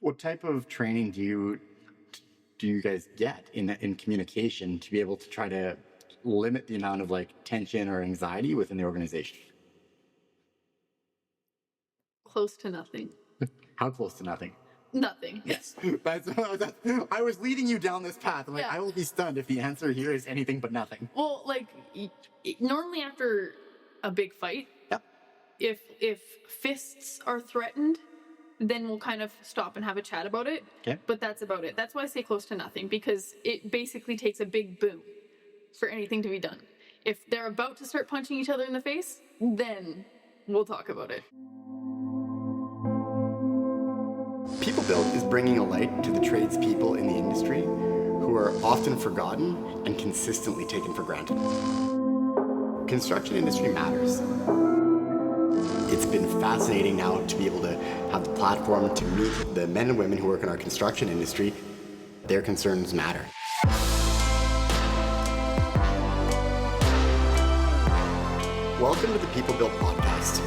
What type of training do you guys get in communication to be able to try to limit the amount of tension or anxiety within the organization? Close to nothing. How close to nothing? Nothing. Yes. I was leading you down this path. I'm like, I will be stunned if the answer here is anything but nothing. Well, normally after a big fight, if fists are threatened, then we'll kind of stop and have a chat about it. Okay. But that's about it. That's why I say close to nothing, because it basically takes a big boom for anything to be done. If they're about to start punching each other in the face, then we'll talk about it. PeopleBuild is bringing a light to the tradespeople in the industry who are often forgotten and consistently taken for granted. Construction industry matters. It's been fascinating now to be able to have the platform to meet the men and women who work in our construction industry. Their concerns matter. Welcome to the PeopleBuild Podcast.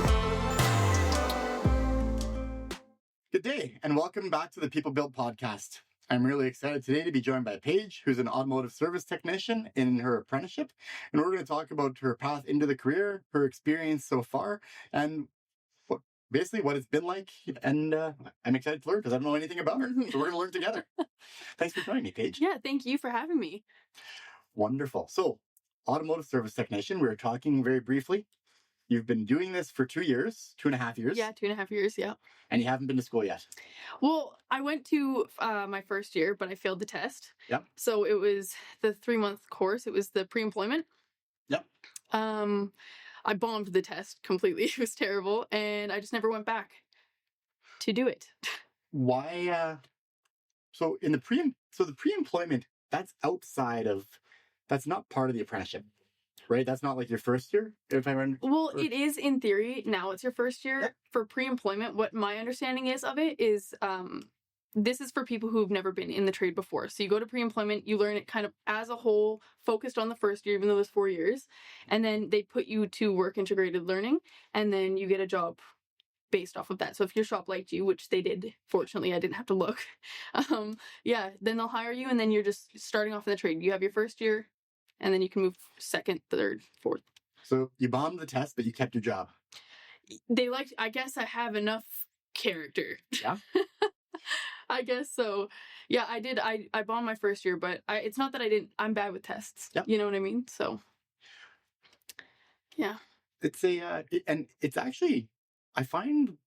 Good day, and welcome back to the PeopleBuild Podcast. I'm really excited today to be joined by Paige, who's an automotive service technician in her apprenticeship, and we're going to talk about her path into the career, her experience so far, and basically what it's been like. And I'm excited to learn because I don't know anything about her, so we're going to learn together. Thanks for joining me, Paige. Yeah, thank you for having me. Wonderful. So, automotive service technician, we were talking very briefly. You've been doing this for 2 years, 2.5 years. Yeah, 2.5 years, yeah. And you haven't been to school yet. Well, I went to my first year, but I failed the test. Yep. So it was the 3-month course. It was the pre-employment. Yep. I bombed the test completely. It was terrible. And I just never went back to do it. Why? So the pre-employment, that's not part of the apprenticeship. Right? That's not like your first year, if I remember. Well, it is in theory. Now it's your first year. Yep. For pre-employment. What my understanding is of it is this is for people who've never been in the trade before. So you go to pre-employment, you learn it kind of as a whole, focused on the first year, even though it was 4 years. And then they put you to work integrated learning, and then you get a job based off of that. So if your shop liked you, which they did, fortunately, I didn't have to look. Then they'll hire you, and then you're just starting off in the trade. You have your first year, and then you can move second, third, fourth. So you bombed the test, but you kept your job. I guess I have enough character. Yeah. I guess so. Yeah, I did. I bombed my first year, but it's not that I'm bad with tests. Yep. You know what I mean? So, yeah. It's actually, I find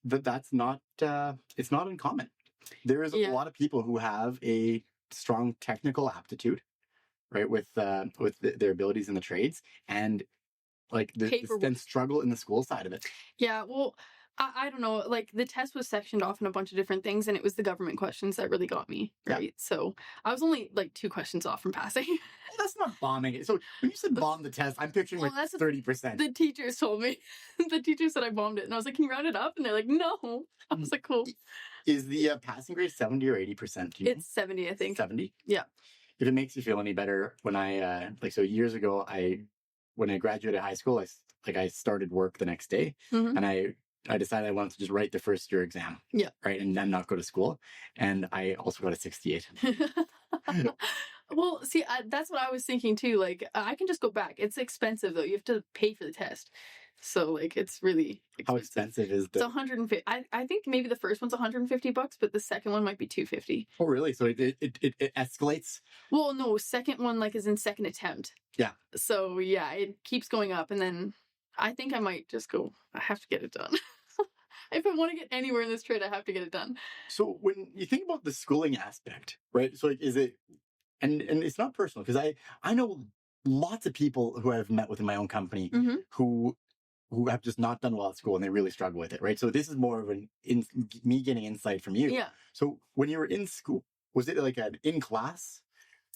that's not, it's not uncommon. There is a lot of people who have a strong technical aptitude, right, with their abilities in the trades, and then struggle in the school side of it. Yeah, well, I don't know. The test was sectioned off in a bunch of different things, and it was the government questions that really got me, right? Yeah. So I was only 2 questions off from passing. Well, that's not bombing it. So when you said bomb the test, I'm picturing 30%. The teachers told me. The teacher said I bombed it, and I was like, "Can you round it up?" And they're like, "No." I was like, "Cool." Is the passing grade 70 or 80%? It's 70, I think. 70? Yeah. If it makes you feel any better, when I years ago, when I graduated high school, I started work the next day, mm-hmm. and I decided I wanted to just write the first year exam. Yeah. Right, and then not go to school, and I also got a 68. Well, see, that's what I was thinking too. I can just go back. It's expensive though. You have to pay for the test. So it's really expensive. How expensive is It's 150. I think maybe the first one's $150, but the second one might be $250. Oh, really? So it escalates? Well, no, second one is in second attempt. Yeah. So yeah, it keeps going up, and then I think I might just go. I have to get it done. If I want to get anywhere in this trade, I have to get it done. So when you think about the schooling aspect, right? So is it, and it's not personal, because I know lots of people who I've met with in my own company, mm-hmm. who have just not done well at school, and they really struggle with it, right? So this is more of me getting insight from you. Yeah. So when you were in school, was it an in class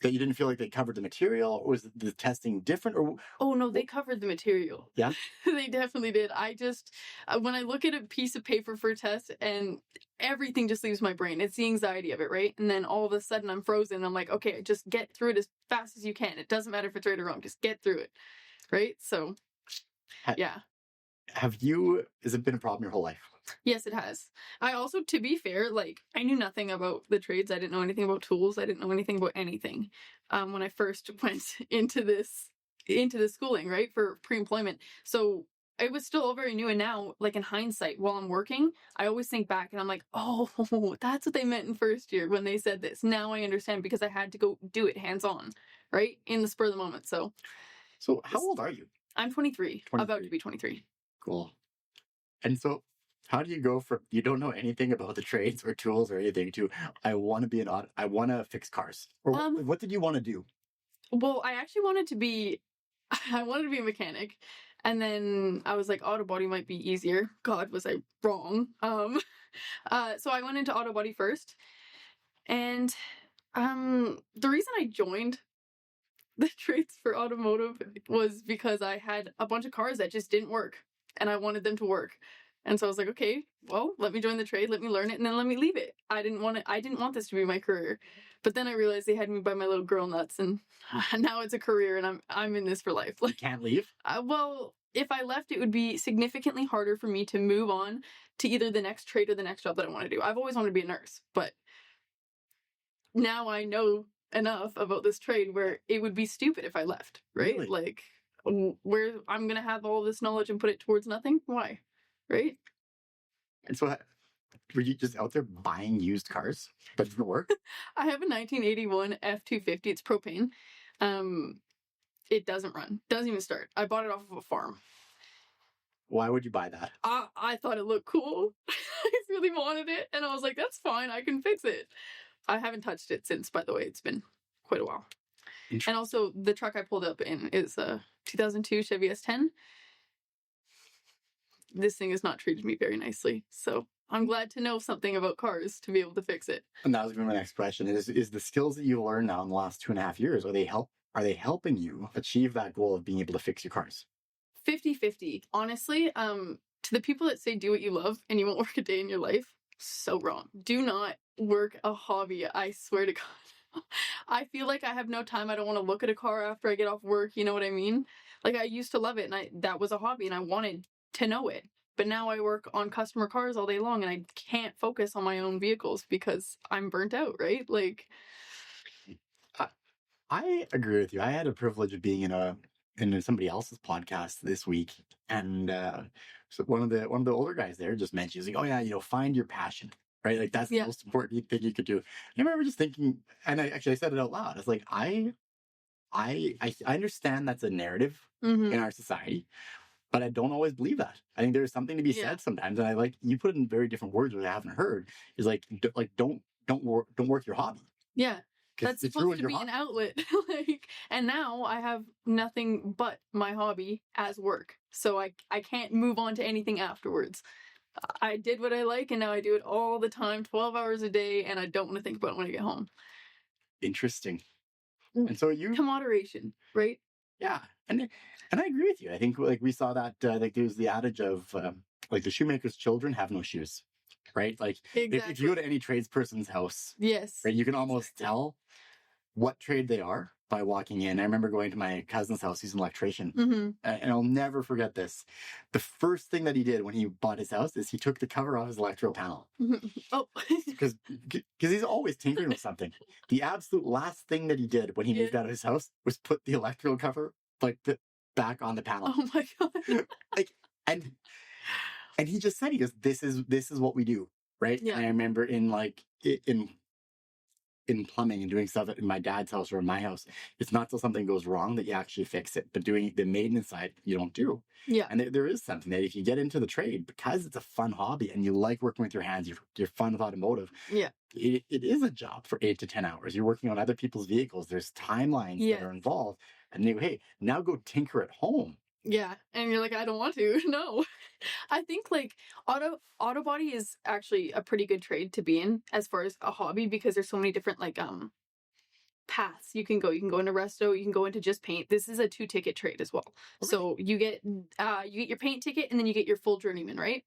that you didn't feel like they covered the material, or was the testing different? Or oh no, they covered the material. Yeah, they definitely did. I just when I look at a piece of paper for a test, and everything just leaves my brain. It's the anxiety of it, right? And then all of a sudden I'm frozen. I'm like, okay, just get through it as fast as you can. It doesn't matter if it's right or wrong. Just get through it, right? So, yeah. Has it been a problem your whole life? Yes, it has. I also, to be fair, like, I knew nothing about the trades. I didn't know anything about tools. I didn't know anything about anything when I first went into this schooling, right, for pre-employment. So it was still all very new. And now, like, in hindsight, while I'm working, I always think back and I'm like, oh, that's what they meant in first year when they said this. Now I understand because I had to go do it hands-on, right, in the spur of the moment. So how old are you? I'm 23, about to be 23. Cool. And so how do you go from you don't know anything about the trades or tools or anything to I want to fix cars? Or what did you want to do? Well, I actually wanted to be a mechanic, and then I was like, auto body might be easier. God, was I wrong? So I went into auto body first, and the reason I joined the trades for automotive was because I had a bunch of cars that just didn't work, and I wanted them to work. And so I was like, okay, well, let me join the trade, let me learn it, and then let me leave it. I didn't want this to be my career. But then I realized they had me by my little girl nuts, and now it's a career, and I'm in this for life. Like, you can't leave? Well, if I left, it would be significantly harder for me to move on to either the next trade or the next job that I want to do. I've always wanted to be a nurse, but now I know enough about this trade where it would be stupid if I left, right? Really? Like, where I'm going to have all this knowledge and put it towards nothing? Why? Right? And so were you just out there buying used cars that didn't work? I have a 1981 F250. It's propane. It doesn't run. Doesn't even start. I bought it off of a farm. Why would you buy that? I thought it looked cool. I really wanted it. And I was like, that's fine. I can fix it. I haven't touched it since, by the way. It's been quite a while. And also, the truck I pulled up in is a 2002 Chevy S10. This thing has not treated me very nicely. So I'm glad to know something about cars to be able to fix it. And that was going to be my next question. Is the skills that you've learned now in the last 2.5 years, are they helping you achieve that goal of being able to fix your cars? 50-50. Honestly, to the people that say do what you love and you won't work a day in your life, so wrong. Do not work a hobby. I swear to God. I feel like I have no time. I don't want to look at a car after I get off work. You know what I mean? Like, I used to love it, and that was a hobby, and I wanted to know it. But now I work on customer cars all day long, and I can't focus on my own vehicles because I'm burnt out, right? Like, I agree with you. I had a privilege of being in somebody else's podcast this week, and so one of the older guys there just mentioned, he's like, "Oh yeah, find your passion." Right, like that's the most important thing you could do. I remember just thinking, and I said it out loud. I was like, I understand that's a narrative in our society, but I don't always believe that. I think there's something to be said sometimes, and I like you put it in very different words, which I haven't heard. Is like don't work your hobby. Yeah, that's supposed to be an outlet. And now I have nothing but my hobby as work, so I can't move on to anything afterwards. I did what I like, and now I do it all the time, 12 hours a day, and I don't want to think about it when I get home. Interesting. And so to moderation, right? Yeah, and I agree with you. I think like we saw that like there's the adage of like the shoemaker's children have no shoes, right? Like if you go to any tradesperson's house, yes, right, you can almost tell what trade they are by walking in. I remember going to my cousin's house. He's an electrician, and I'll never forget this. The first thing that he did when he bought his house is he took the cover off his electrical panel. Oh, because he's always tinkering with something. The absolute last thing that he did when he moved out of his house was put the electrical cover back on the panel. Oh my God! and he just said, he goes, "This is what we do." Right? Yeah. And I remember in plumbing and doing stuff in my dad's house or in my house, it's not till something goes wrong that you actually fix it. But doing the maintenance side, you don't do. Yeah. And there is something that if you get into the trade, because it's a fun hobby and you like working with your hands, you're fun with automotive. Yeah. It is a job for 8 to 10 hours. You're working on other people's vehicles. There's timelines that are involved. And hey, now go tinker at home. Yeah, and you're like, I don't want to. No. I think like auto body is actually a pretty good trade to be in as far as a hobby, because there's so many different like paths you can go. You can go into resto, you can go into just paint. This is a 2-ticket trade as well. Okay. So you get your paint ticket, and then you get your full journeyman, right?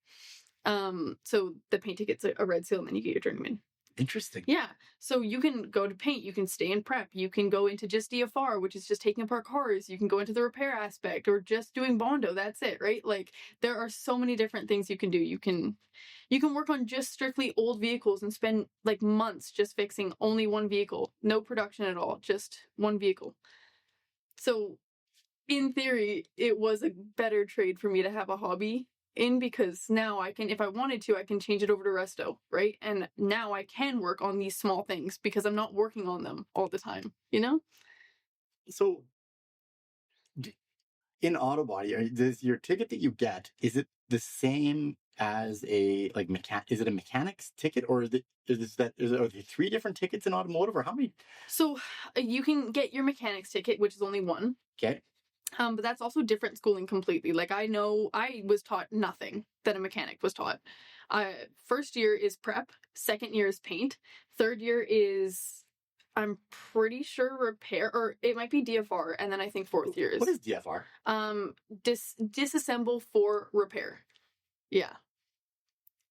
So the paint ticket's a red seal, and then you get your journeyman. Interesting. Yeah. So you can go to paint, you can stay in prep, you can go into just DFR, which is just taking apart cars, you can go into the repair aspect, or just doing Bondo. That's it, right? Like, there are so many different things you can do. You can work on just strictly old vehicles and spend like months just fixing only one vehicle. No production at all, just one vehicle. So in theory, it was a better trade for me to have a hobby in, because now I can, if I wanted to, I can change it over to resto, right? And now I can work on these small things because I'm not working on them all the time, you know? So in auto body, does your ticket that you get, is it the same as a like is it a mechanic's ticket, or are there 3 different tickets in automotive, or how many? So you can get your mechanic's ticket, which is only one. Okay. But that's also different schooling completely. Like, I know I was taught nothing that a mechanic was taught. First year is prep. Second year is paint. Third year is, I'm pretty sure, repair, or it might be DFR. And then I think fourth year is... What is DFR? Disassemble for repair. Yeah.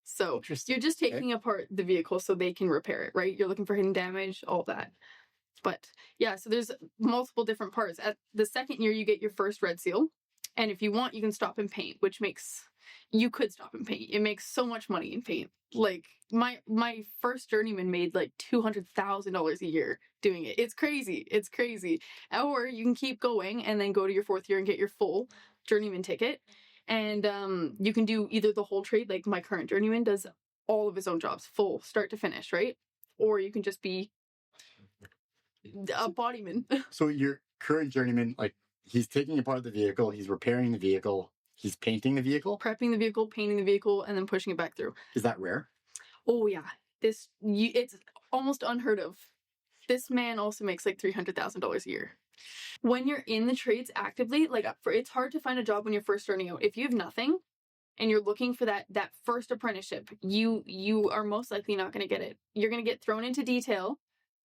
So you're just taking apart the vehicle so they can repair it, right? You're looking for hidden damage, all that. But yeah, so there's multiple different parts. At the second year, you get your first red seal. And if you want, you can stop and paint, you could stop and paint. It makes so much money in paint. Like, my first journeyman made like $200,000 a year doing it. It's crazy. It's crazy. Or you can keep going and then go to your fourth year and get your full journeyman ticket. And you can do either the whole trade, like my current journeyman does all of his own jobs, full, start to finish, right? Or you can just be a bodyman. So your current journeyman, like, he's taking apart the vehicle, he's repairing the vehicle, he's painting the vehicle? Prepping the vehicle, painting the vehicle, and then pushing it back through. Is that rare? Oh, yeah. It's almost unheard of. This man also makes like $300,000 a year. When you're in the trades actively, like, it's hard to find a job when you're first starting out. If you have nothing and you're looking for that first apprenticeship, you are most likely not going to get it. You're going to get thrown into detail.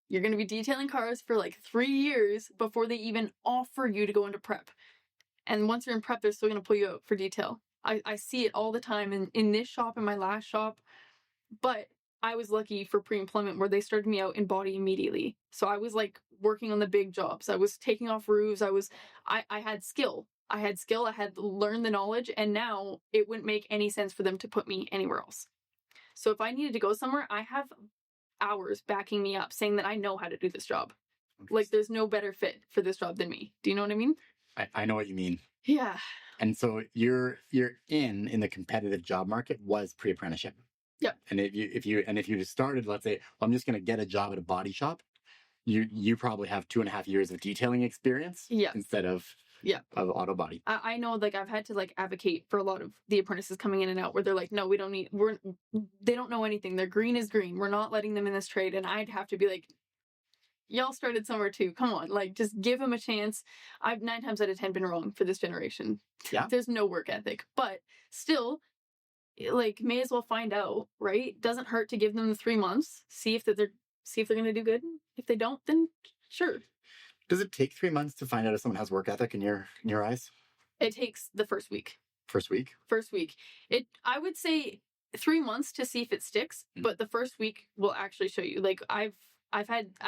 You're going to be detailing cars for like 3 years before they even offer you to go into prep. And once you're in prep, they're still going to pull you out for detail. I see it all the time in this shop, in my last shop. But I was lucky for pre-employment where they started me out in body immediately. So I was like working on the big jobs. I was taking off roofs. I had skill. I had learned the knowledge, and now it wouldn't make any sense for them to put me anywhere else. So if I needed to go somewhere, I have hours backing me up saying that I know how to do this job. Like, there's no better fit for this job than me. Do you know what I mean? I know what you mean. Yeah. And so you're in the competitive job market was pre-apprenticeship. Yep. And if you just started, let's say, well, I'm just going to get a job at a body shop, you probably have 2.5 years of detailing experience. Yeah. Instead of of auto body. I know, like, I've had to like advocate for a lot of the apprentices coming in and out where they're like, no, they don't know anything. Their green is green. We're not letting them in this trade. And I'd have to be like, y'all started somewhere too. Come on, like, just give them a chance. I've 9 times out of 10 been wrong for this generation. Yeah. There's no work ethic, but still, like, may as well find out, right? Doesn't hurt to give them the 3 months, see if they're going to do good. If they don't, then sure. Does it take 3 months to find out if someone has work ethic in your eyes? It takes the first week. First week? I would say 3 months to see if it sticks, but the first week will actually show you. Like, I've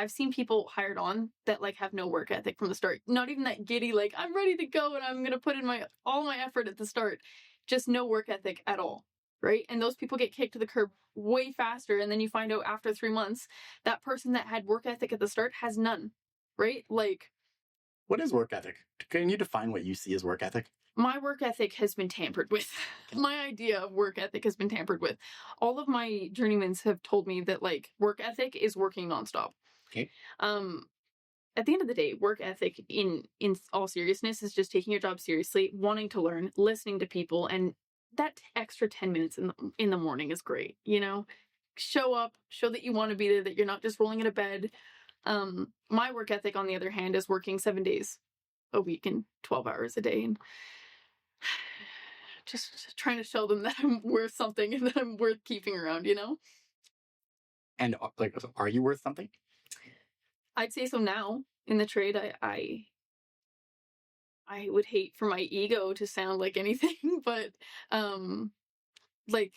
seen people hired on that like have no work ethic from the start. Not even that giddy, like, I'm ready to go and I'm going to put in all my effort at the start. Just no work ethic at all. Right? And those people get kicked to the curb way faster. And then you find out after 3 months, that person that had work ethic at the start has none. Right? Like, what is work ethic? Can you define what you see as work ethic? My work ethic has been tampered with. My idea of work ethic has been tampered with. All of my journeymans have told me that, like, work ethic is working nonstop. Okay. At the end of the day, work ethic in all seriousness is just taking your job seriously, wanting to learn, listening to people, and that extra 10 minutes in the morning is great. You know, show up, show that you want to be there, that you're not just rolling into bed. My work ethic, on the other hand, is working 7 days a week and 12 hours a day, and just trying to show them that I'm worth something and that I'm worth keeping around, you know? And like, are you worth something? I'd say so now in the trade. I would hate for my ego to sound like anything, but like,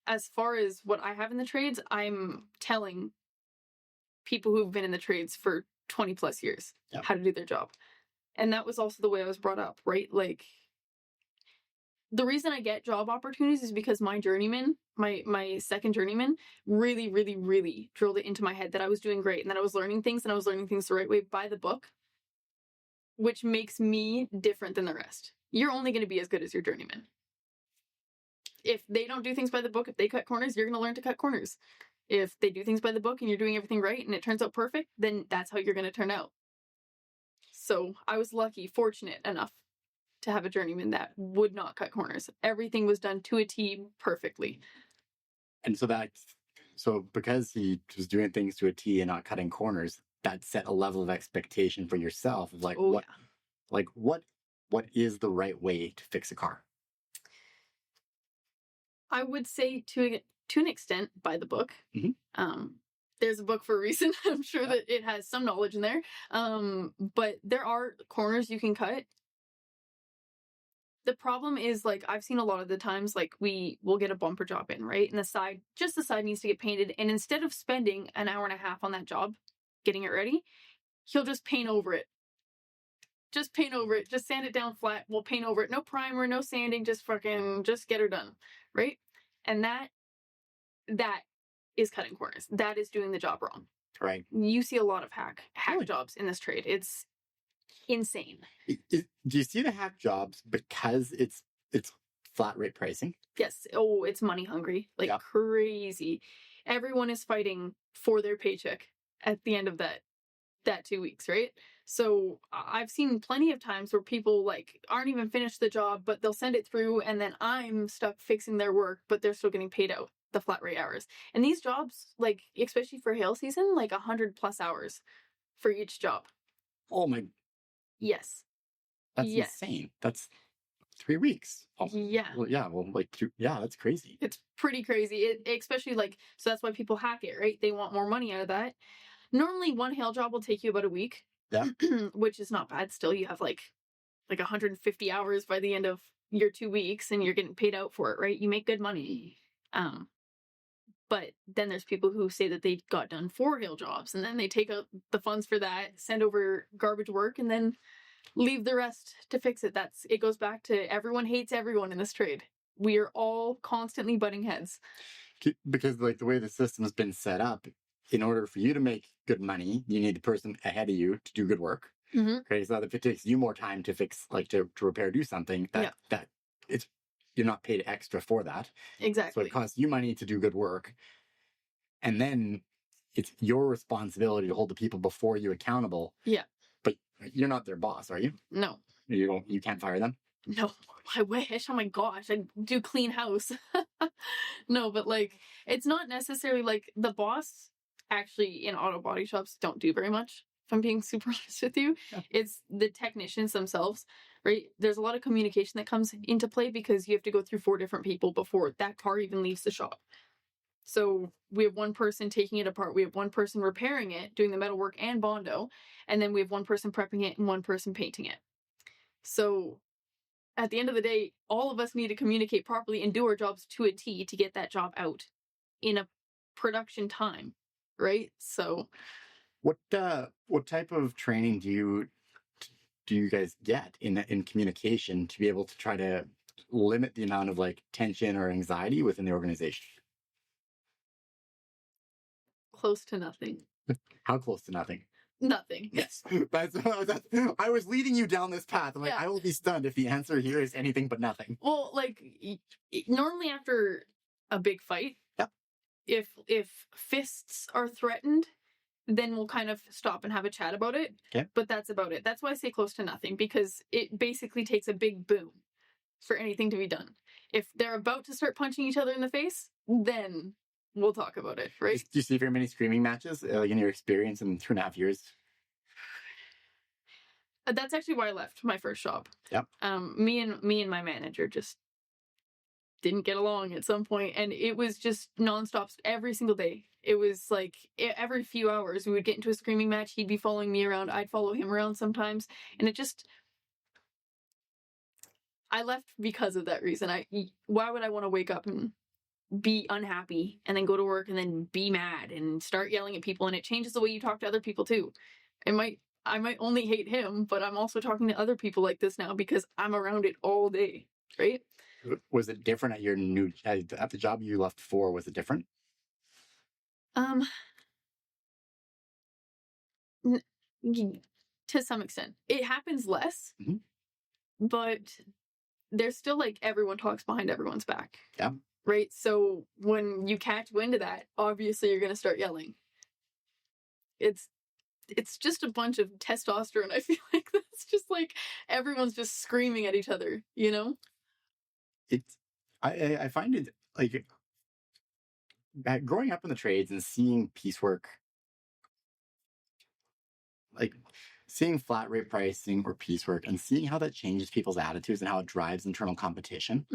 as far as what I have in the trades, I'm telling people who've been in the trades for 20 plus years how to do their job. And that was also the way I was brought up, right? Like, the reason I get job opportunities is because my journeyman, my second journeyman, really, really, really drilled it into my head that I was doing great and that I was learning things and I was learning things the right way by the book, which makes me different than the rest. You're only going to be as good as your journeyman. If they don't do things by the book, if they cut corners, you're going to learn to cut corners. If they do things by the book and you're doing everything right and it turns out perfect, then that's how you're going to turn out. So I was lucky, fortunate enough to have a journeyman that would not cut corners. Everything was done to a T perfectly. And so because he was doing things to a T and not cutting corners, that set a level of expectation for yourself of like, what is the right way to fix a car? I would say to an extent by the book. Mm-hmm. There's a book for a reason. I'm sure that it has some knowledge in there. But there are corners you can cut. The problem is, like, I've seen a lot of the times, like, we'll get a bumper job in, right? And the side needs to get painted. And instead of spending an hour and a half on that job, getting it ready, he'll just paint over it. Just paint over it. Just sand it down flat. We'll paint over it. No primer, no sanding. Just get her done, right? And that is cutting corners. That is doing the job wrong. Right. You see a lot of hack jobs in this trade. It's insane. Do you see the hack jobs because it's flat rate pricing? Yes. Oh, it's money hungry. Like crazy. Everyone is fighting for their paycheck at the end of that 2 weeks, right? So I've seen plenty of times where people like aren't even finished the job, but they'll send it through and then I'm stuck fixing their work, but they're still getting paid out the flat rate hours. And these jobs, like, especially for hail season, like 100+ hours for each job. Oh my. Yes. That's insane. That's 3 weeks. Oh, yeah. Well, that's crazy. It's pretty crazy. Especially like, so that's why people hack it, right? They want more money out of that. Normally one hail job will take you about a week. Yeah. Which is not bad. Still, you have like 150 hours by the end of your 2 weeks and you're getting paid out for it, right? You make good money. But then there's people who say that they got done 4 hail jobs and then they take out the funds for that, send over garbage work, and then leave the rest to fix it. It goes back to everyone hates everyone in this trade. We are all constantly butting heads. Because like the way the system has been set up, in order for you to make good money, you need the person ahead of you to do good work. Mm-hmm. Okay, so if it takes you more time to fix, like to repair, do something, you're not paid extra for that. Exactly. So it costs you money to do good work. And then it's your responsibility to hold the people before you accountable. Yeah. But you're not their boss, are you? No. You can't fire them? No. I wish. Oh my gosh. I do clean house. No, but like, it's not necessarily like the boss actually in auto body shops don't do very much. If I'm being super honest with you, it's the technicians themselves, right? There's a lot of communication that comes into play because you have to go through 4 different people before that car even leaves the shop. So we have one person taking it apart. We have one person repairing it, doing the metalwork and Bondo. And then we have one person prepping it and one person painting it. So at the end of the day, all of us need to communicate properly and do our jobs to a T to get that job out in a production time, right? So what type of training do you guys get in communication to be able to try to limit the amount of like tension or anxiety within the organization? Close to nothing. How close to nothing? Nothing. Yes. I was leading you down this path. I'm like, I will be stunned if the answer here is anything but nothing. Well, like, normally after a big fight, if fists are threatened, then we'll kind of stop and have a chat about it. Okay. But that's about it. That's why I say close to nothing, because it basically takes a big boom for anything to be done. If they're about to start punching each other in the face, then we'll talk about it, right? Do you see very many screaming matches in your experience in 2.5 years? That's actually why I left my first shop. Yep. Me and my manager just didn't get along at some point, and it was just nonstop every single day. It was like every few hours we would get into a screaming match. He'd be following me around. I'd follow him around sometimes, and I left because of that reason. Why would I want to wake up and be unhappy and then go to work and then be mad and start yelling at people, and it changes the way you talk to other people too. I might only hate him, but I'm also talking to other people like this now because I'm around it all day, right? Was it different at your at the job you left for? Was it different? To some extent, it happens less, but there's still like everyone talks behind everyone's back. Yeah. Right. So when you catch wind of that, obviously you're going to start yelling. It's just a bunch of testosterone. I feel like that's just like everyone's just screaming at each other, you know? I find it like growing up in the trades and seeing piecework, like seeing flat rate pricing or piecework and seeing how that changes people's attitudes and how it drives internal competition,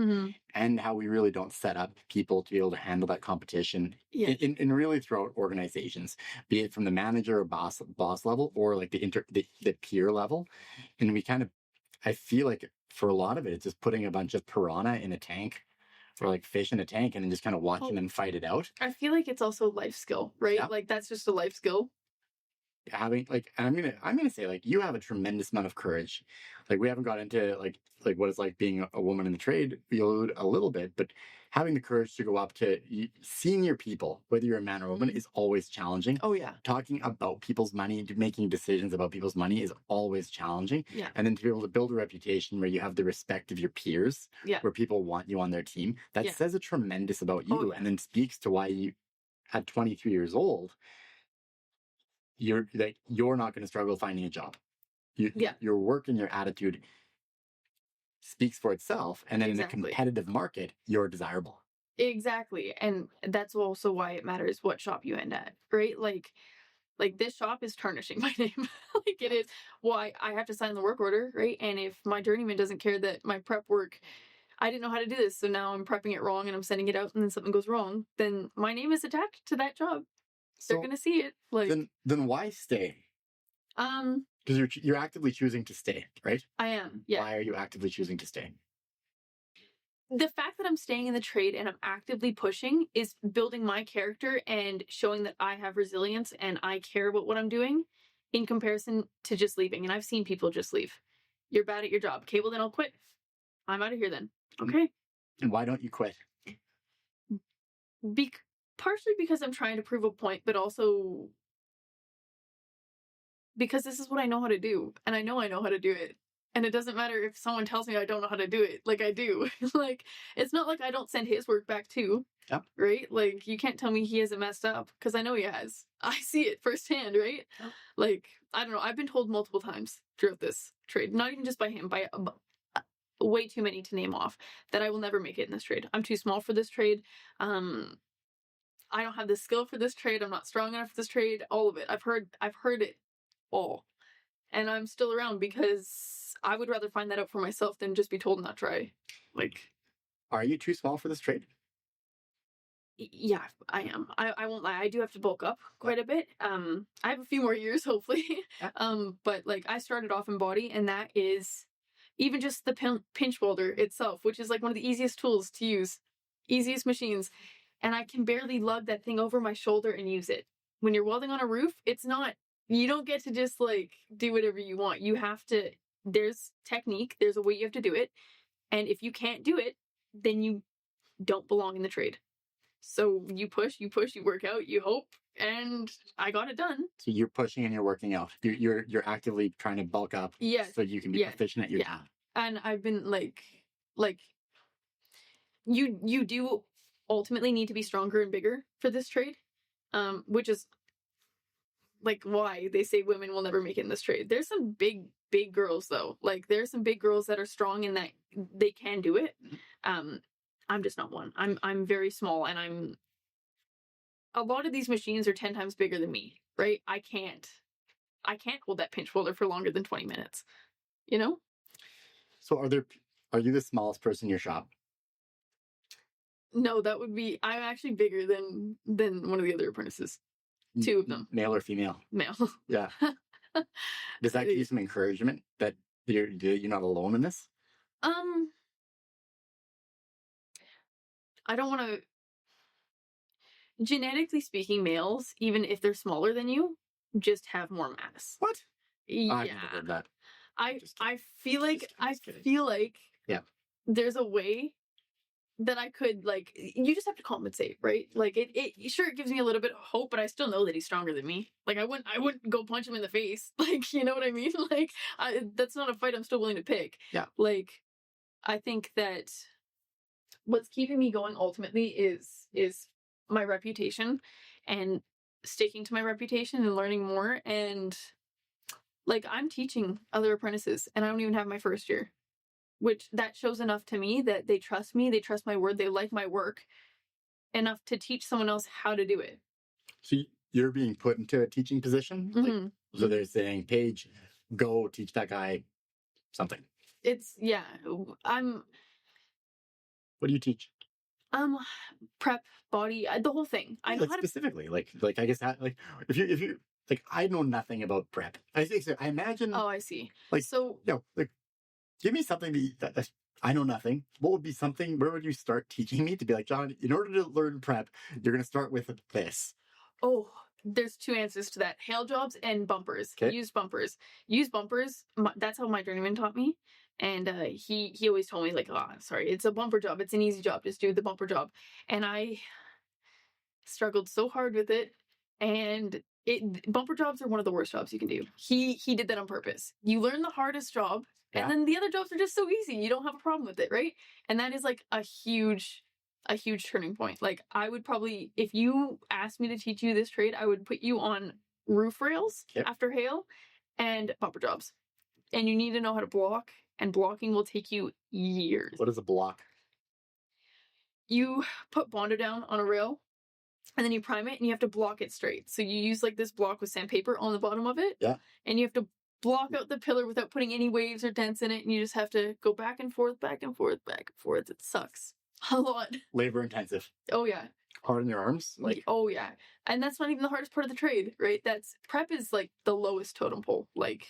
and how we really don't set up people to be able to handle that competition in really throughout organizations, be it from the manager or boss level or like the peer level. And I feel like for a lot of it, it's just putting a bunch of piranha in a tank or like fish in a tank and then just kind of watching them fight it out. I feel like it's also a life skill, right? Yeah. Like that's just a life skill. Having like, and I'm gonna say like you have a tremendous amount of courage. Like we haven't got into like what it's like being a woman in the trade a little bit, but having the courage to go up to senior people, whether you're a man or a woman, is always challenging. Oh yeah. Talking about people's money, making decisions about people's money is always challenging. Yeah. And then to be able to build a reputation where you have the respect of your peers, where people want you on their team, that says a tremendous about you, and then speaks to why you, at 23 years old, you're not going to struggle finding a job. Your work and your attitude speaks for itself, and then in a competitive market, you're desirable. Exactly, and that's also why it matters what shop you end at, right? Like this shop is tarnishing my name. Like it is. Well, I have to sign the work order, right? And if my journeyman doesn't care that my prep work, I didn't know how to do this, so now I'm prepping it wrong and I'm sending it out, and then something goes wrong, then my name is attached to that job. They're gonna see it. Like then why stay? Because you're actively choosing to stay, right? I am. Yeah. Why are you actively choosing to stay? The fact that I'm staying in the trade and I'm actively pushing is building my character and showing that I have resilience and I care about what I'm doing, in comparison to just leaving. And I've seen people just leave. You're bad at your job. Okay, well then I'll quit. I'm out of here then. Okay. And why don't you quit? Partially because I'm trying to prove a point, but also because this is what I know how to do, and I know how to do it. And it doesn't matter if someone tells me I don't know how to do it. Like I do. Like it's not like I don't send his work back too. Yeah. Right? Like you can't tell me he hasn't messed up, because I know he has. I see it firsthand, right? Yeah. Like I don't know. I've been told multiple times throughout this trade, not even just by him, by way too many to name off, that I will never make it in this trade. I'm too small for this trade. I don't have the skill for this trade. I'm not strong enough for this trade. All of it. I've heard it all. And I'm still around because I would rather find that out for myself than just be told not to try. Like, are you too small for this trade? Yeah, I am. I won't lie. I do have to bulk up quite a bit. I have a few more years, hopefully. Yeah. But like I started off in body, and that is even just the pinch welder itself, which is like one of the easiest tools to use, easiest machines. And I can barely lug that thing over my shoulder and use it. When you're welding on a roof, you don't get to just like do whatever you want. You have to, there's technique, there's a way you have to do it. And if you can't do it, then you don't belong in the trade. So you push, you work out, you hope, and I got it done. So you're pushing and you're working out. You're actively trying to bulk up, so you can be proficient at your job. And I've been like you do ultimately need to be stronger and bigger for this trade, which is like why they say women will never make it in this trade. There's some big girls though. Like there's some big girls that are strong and that they can do it. I'm just not one. I'm very small, and a lot of these machines are 10 times bigger than me, right? I can't hold that pinch welder for longer than 20 minutes, you know? So are you the smallest person in your shop? No, I'm actually bigger than one of the other apprentices. Two of them. Male or female? Male. Yeah. Does that give you some encouragement that you're not alone in this? I don't want to Genetically speaking, males, even if they're smaller than you, just have more mass. What? Yeah. I've never heard that. I feel like yeah, there's a way that I could, like, you just have to compensate, right? Like it sure, it gives me a little bit of hope, but I still know that he's stronger than me. Like I wouldn't go punch him in the face. Like, you know what I mean? Like that's not a fight I'm still willing to pick. Yeah. Like I think that what's keeping me going ultimately is my reputation and sticking to my reputation and learning more. And like I'm teaching other apprentices and I don't even have my first year, which that shows enough to me that they trust me, they trust my word, they like my work enough to teach someone else how to do it. So you're being put into a teaching position? Mm-hmm. So they're saying, Paige, go teach that guy something. It's, yeah, What do you teach? Prep, body, the whole thing. I know how to specifically, like I guess that, like if you like, I know nothing about prep. I think so. I imagine. Oh, I see. Like, so, like, give me something that I know nothing. What would be something? Where would you start teaching me to be like, John? In order to learn prep, you're going to start with this. Oh, there's two answers to that: hail jobs and bumpers. Okay. Used bumpers. That's how my journeyman taught me. And he always told me, like, oh, sorry, it's a bumper job. It's an easy job. Just do the bumper job. And I struggled so hard with it. And bumper jobs are one of the worst jobs you can do. He did that on purpose. You learn the hardest job, and then the other jobs are just so easy. You don't have a problem with it, right? And that is like a huge turning point. Like I would probably, if you asked me to teach you this trade, I would put you on roof rails after hail and bumper jobs. And you need to know how to block, and blocking will take you years. What is a block? You put Bondo down on a rail, and then you prime it, and you have to block it straight. So you use like this block with sandpaper on the bottom of it. Yeah. And you have to block out the pillar without putting any waves or dents in it, and you just have to go back and forth, back and forth, back and forth. It sucks a lot. Labor intensive. Oh yeah. Hard on your arms. Like, oh yeah. And that's not even the hardest part of the trade, right? That's prep is like the lowest totem pole. Like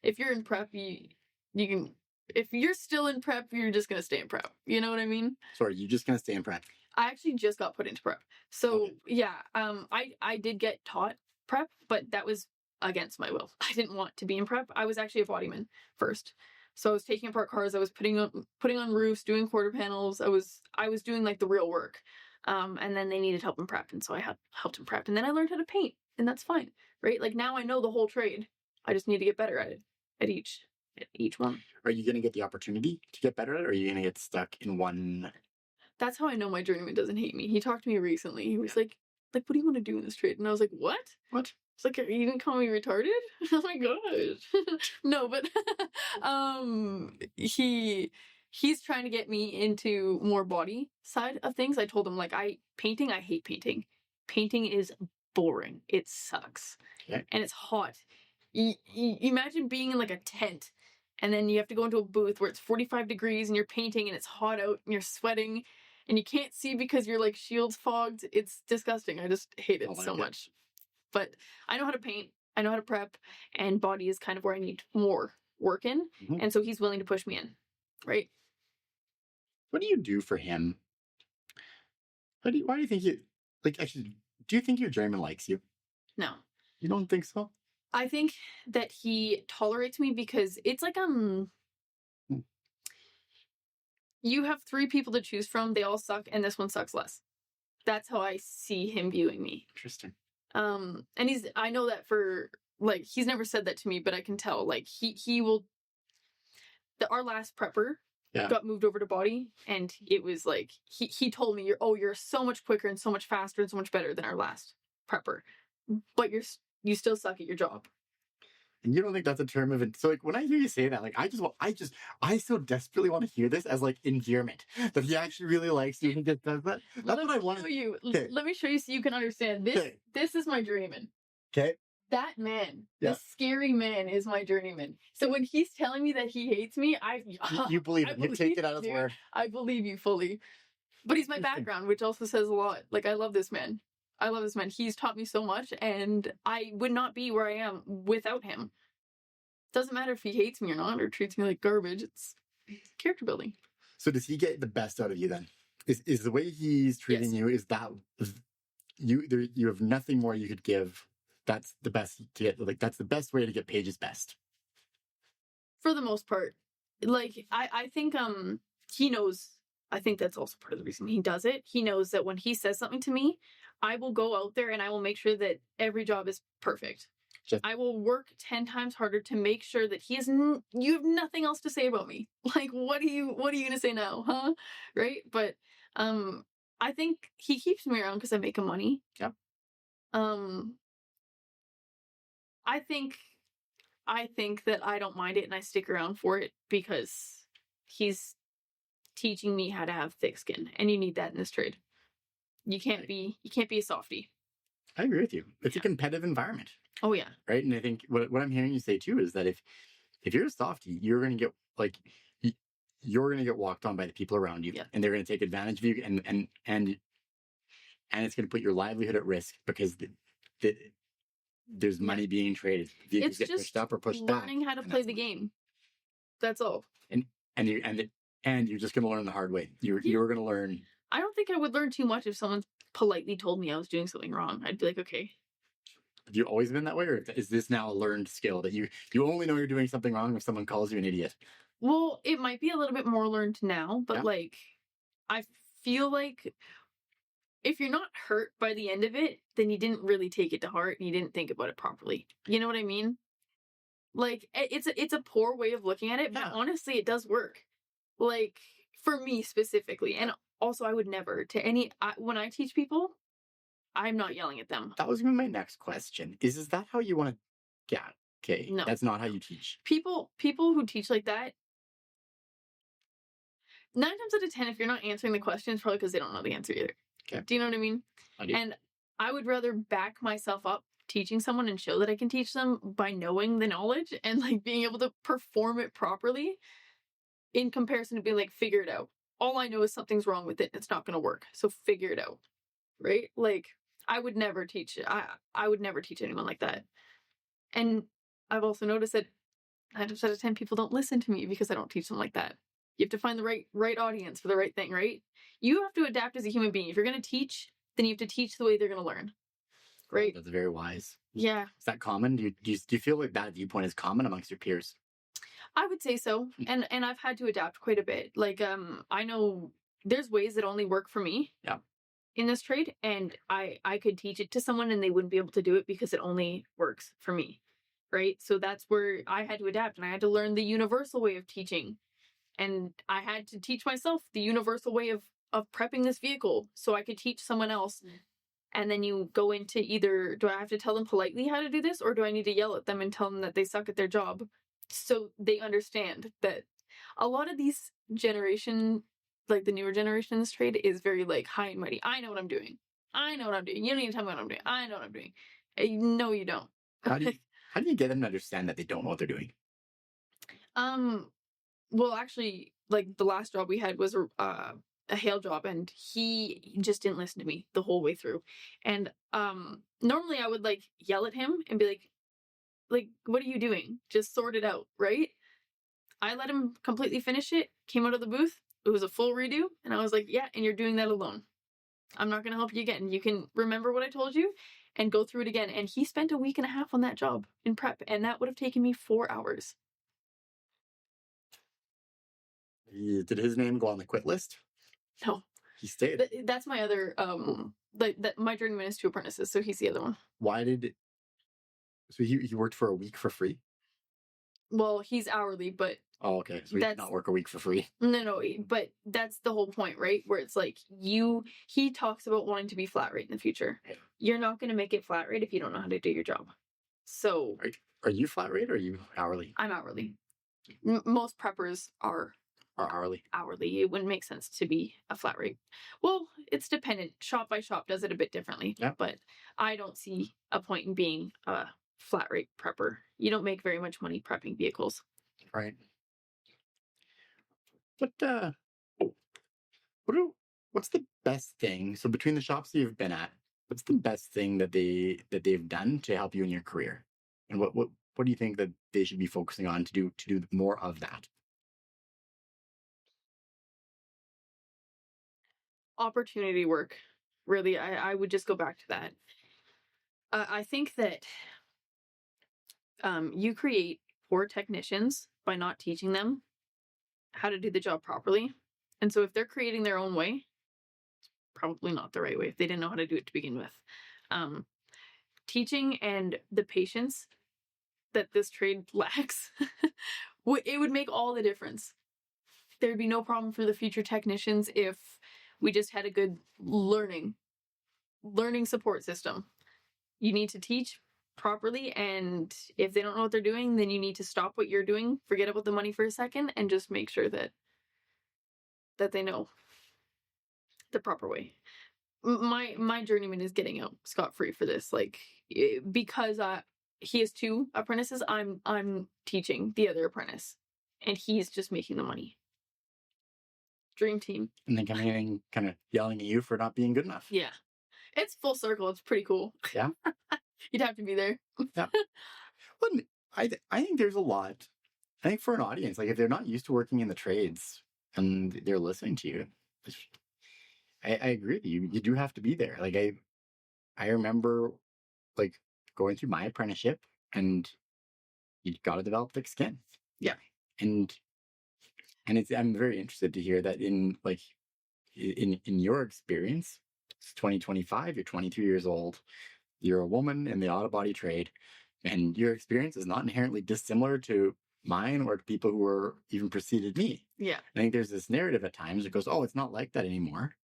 if you're in prep, you can. If you're still in prep, you're just gonna stay in prep. You know what I mean? Sorry, you're just gonna stay in prep. I actually just got put into prep. So yeah, I did get taught prep, but that was against my will. I didn't want to be in prep. I was actually a bodyman first. So I was taking apart cars, I was putting on roofs, doing quarter panels. I was doing like the real work. And then they needed help in prep, and so I helped in prep. And then I learned how to paint, and that's fine. Right? Like now I know the whole trade. I just need to get better at it at each one. Are you gonna get the opportunity to get better at it, or are you gonna get stuck in one? That's how I know my journeyman doesn't hate me. He talked to me recently. He was like, what do you want to do in this trade? And I was like, what? It's like, are you gonna call me retarded? Oh my gosh. No, but he's trying to get me into more body side of things. I told him, like, I hate painting. Painting is boring. It sucks. Yeah. And it's hot. Imagine being in like a tent, and then you have to go into a booth where it's 45 degrees and you're painting and it's hot out and you're sweating and you can't see because your like shield's fogged. It's disgusting. I just hate it so much. But I know how to paint, I know how to prep, and body is kind of where I need more work in. Mm-hmm. And so he's willing to push me in, right? What do you do for him? Why do you think you, like, actually, do you think your journeyman likes you? No. You don't think so? I think that he tolerates me because it's like, you have 3 people to choose from. They all suck, and this one sucks less. That's how I see him viewing me. Interesting. And I know that for, like, he's never said that to me, but I can tell, like, he will, our last prepper got moved over to body, and it was like, he told me, you're so much quicker and so much faster and so much better than our last prepper, but you still suck at your job. And you don't think that's a term of it? So, like, when I hear you say that, like, I so desperately want to hear this as, like, endearment, that he actually really likes you and just does that. That's what I want to show you. Okay. Let me show you so you can understand. This is my journeyman. Okay. That man, this scary man, is my journeyman. So when he's telling me that he hates me, you believe him. You take it out of his word. I believe you fully. But he's my background, which also says a lot. Like, I love this man. He's taught me so much, and I would not be where I am without him. Doesn't matter if he hates me or not, or treats me like garbage. It's character building. So does he get the best out of you then? Is the way he's treating you, is that you have nothing more you could give. That's the best to get. Like that's the best way to get Paige's best. For the most part, like I think he knows. I think that's also part of the reason he does it. He knows that when he says something to me, I will go out there and I will make sure that every job is perfect. I will work 10 times harder to make sure that you have nothing else to say about me. Like, what are you going to say now? Huh? Right. But, I think he keeps me around because I make him money. Yeah. I think that I don't mind it and I stick around for it because he's teaching me how to have thick skin, and you need that in this trade. You can't be a softie. I agree with you. It's a competitive environment. Oh yeah. Right. And I think what I'm hearing you say too is that if you're a softie, you're going to get walked on by the people around you, and they're going to take advantage of you, and it's going to put your livelihood at risk because there's money being traded. Vehicles get pushed up or pushed back. Learning how to play the game. That's all. And you're just going to learn the hard way. You're going to learn. I don't think I would learn too much if someone politely told me I was doing something wrong. I'd be like, okay. Have you always been that way, or is this now a learned skill that you only know you're doing something wrong if someone calls you an idiot? Well, it might be a little bit more learned now, but like, I feel like if you're not hurt by the end of it, then you didn't really take it to heart and you didn't think about it properly. You know what I mean? Like, it's a poor way of looking at it, but honestly, it does work. Like, for me specifically, and also I would never when I teach people, I'm not yelling at them. That was going to be my next question. Is that how you want to? Yeah. Okay. No. That's not how you teach. People who teach like that, 9 times out of 10, if you're not answering the question, it's probably because they don't know the answer either. Okay. Do you know what I mean? I do. And I would rather back myself up teaching someone and show that I can teach them by knowing the knowledge and like being able to perform it properly in comparison to being like, figure it out. All I know is something's wrong with it and it's not going to work. So figure it out. Right? Like, I would never teach I would never teach anyone like that. And I've also noticed that 9 times out of 10 people don't listen to me because I don't teach them like that. You have to find the right audience for the right thing, right? You have to adapt as a human being. If you're going to teach, then you have to teach the way they're going to learn. Right? That's very wise. Yeah. Is that common? Do you feel like that viewpoint is common amongst your peers? I would say so. And I've had to adapt quite a bit. Like, I know there's ways that only work for me. Yeah. In this trade, and I could teach it to someone and they wouldn't be able to do it because it only works for me, right? So that's where I had to adapt, and I had to learn the universal way of teaching, and I had to teach myself the universal way of prepping this vehicle so I could teach someone else. And then you go into either, do I have to tell them politely how to do this, or do I need to yell at them and tell them that they suck at their job so they understand that a lot of these like the newer generation in this trade is very like high and mighty. I know what I'm doing. You don't need to tell me what I'm doing. I know what I'm doing. No, you don't. How do you get them to understand that they don't know what they're doing? Well, actually, like the last job we had was a hail job, and he just didn't listen to me the whole way through. And normally I would like yell at him and be like, what are you doing? Just sort it out, right? I let him completely finish it, came out of the booth. It was a full redo. And I was like, yeah, and you're doing that alone. I'm not going to help you again. You can remember what I told you and go through it again. And he spent a week and a half on that job in prep. And that would have taken me 4 hours. Did his name go on the quit list? No. He stayed. That's my other, my journeyman is 2 apprentices. So he's the other one. So he worked for a week for free? Well, he's hourly, but... Oh, okay. So he did not work a week for free. No, but that's the whole point, right? Where it's like he talks about wanting to be flat rate in the future. Yeah. You're not going to make it flat rate if you don't know how to do your job. So... Are you flat rate or are you hourly? I'm hourly. Most preppers are hourly. Hourly. It wouldn't make sense to be a flat rate. Well, it's dependent. Shop by shop does it a bit differently. Yeah. But I don't see a point in being a flat rate prepper. You don't make very much money prepping vehicles. Right. What's the best thing? So between the shops that you've been at, what's the best thing that they've done to help you in your career? And what do you think that they should be focusing on to do more of that? Opportunity work. Really, I would just go back to that. I think that you create poor technicians by not teaching them how to do the job properly. And so if they're creating their own way, it's probably not the right way if they didn't know how to do it to begin with. Teaching and the patience that this trade lacks, it would make all the difference. There'd be no problem for the future technicians if we just had a good learning support system. You need to teach properly, and if they don't know what they're doing, then you need to stop what you're doing, forget about the money for a second, and just make sure that they know the proper way. My journeyman is getting out scot-free for this, like, because he has 2 apprentices. I'm teaching the other apprentice, and he's just making the money. Dream team. And then coming in and kind of yelling at you for not being good enough. Yeah. It's full circle. It's pretty cool. Yeah. You'd have to be there. Yeah. Well, I think there's a lot. I think for an audience, like if they're not used to working in the trades and they're listening to you, I agree with you. You do have to be there. Like I remember like going through my apprenticeship, and you got to develop thick skin. Yeah. And I'm very interested to hear that in your experience. It's 2025, you're 23 years old, you're a woman in the auto body trade, and your experience is not inherently dissimilar to mine or to people who were even preceded me. Yeah. I think there's this narrative at times that goes, oh, it's not like that anymore.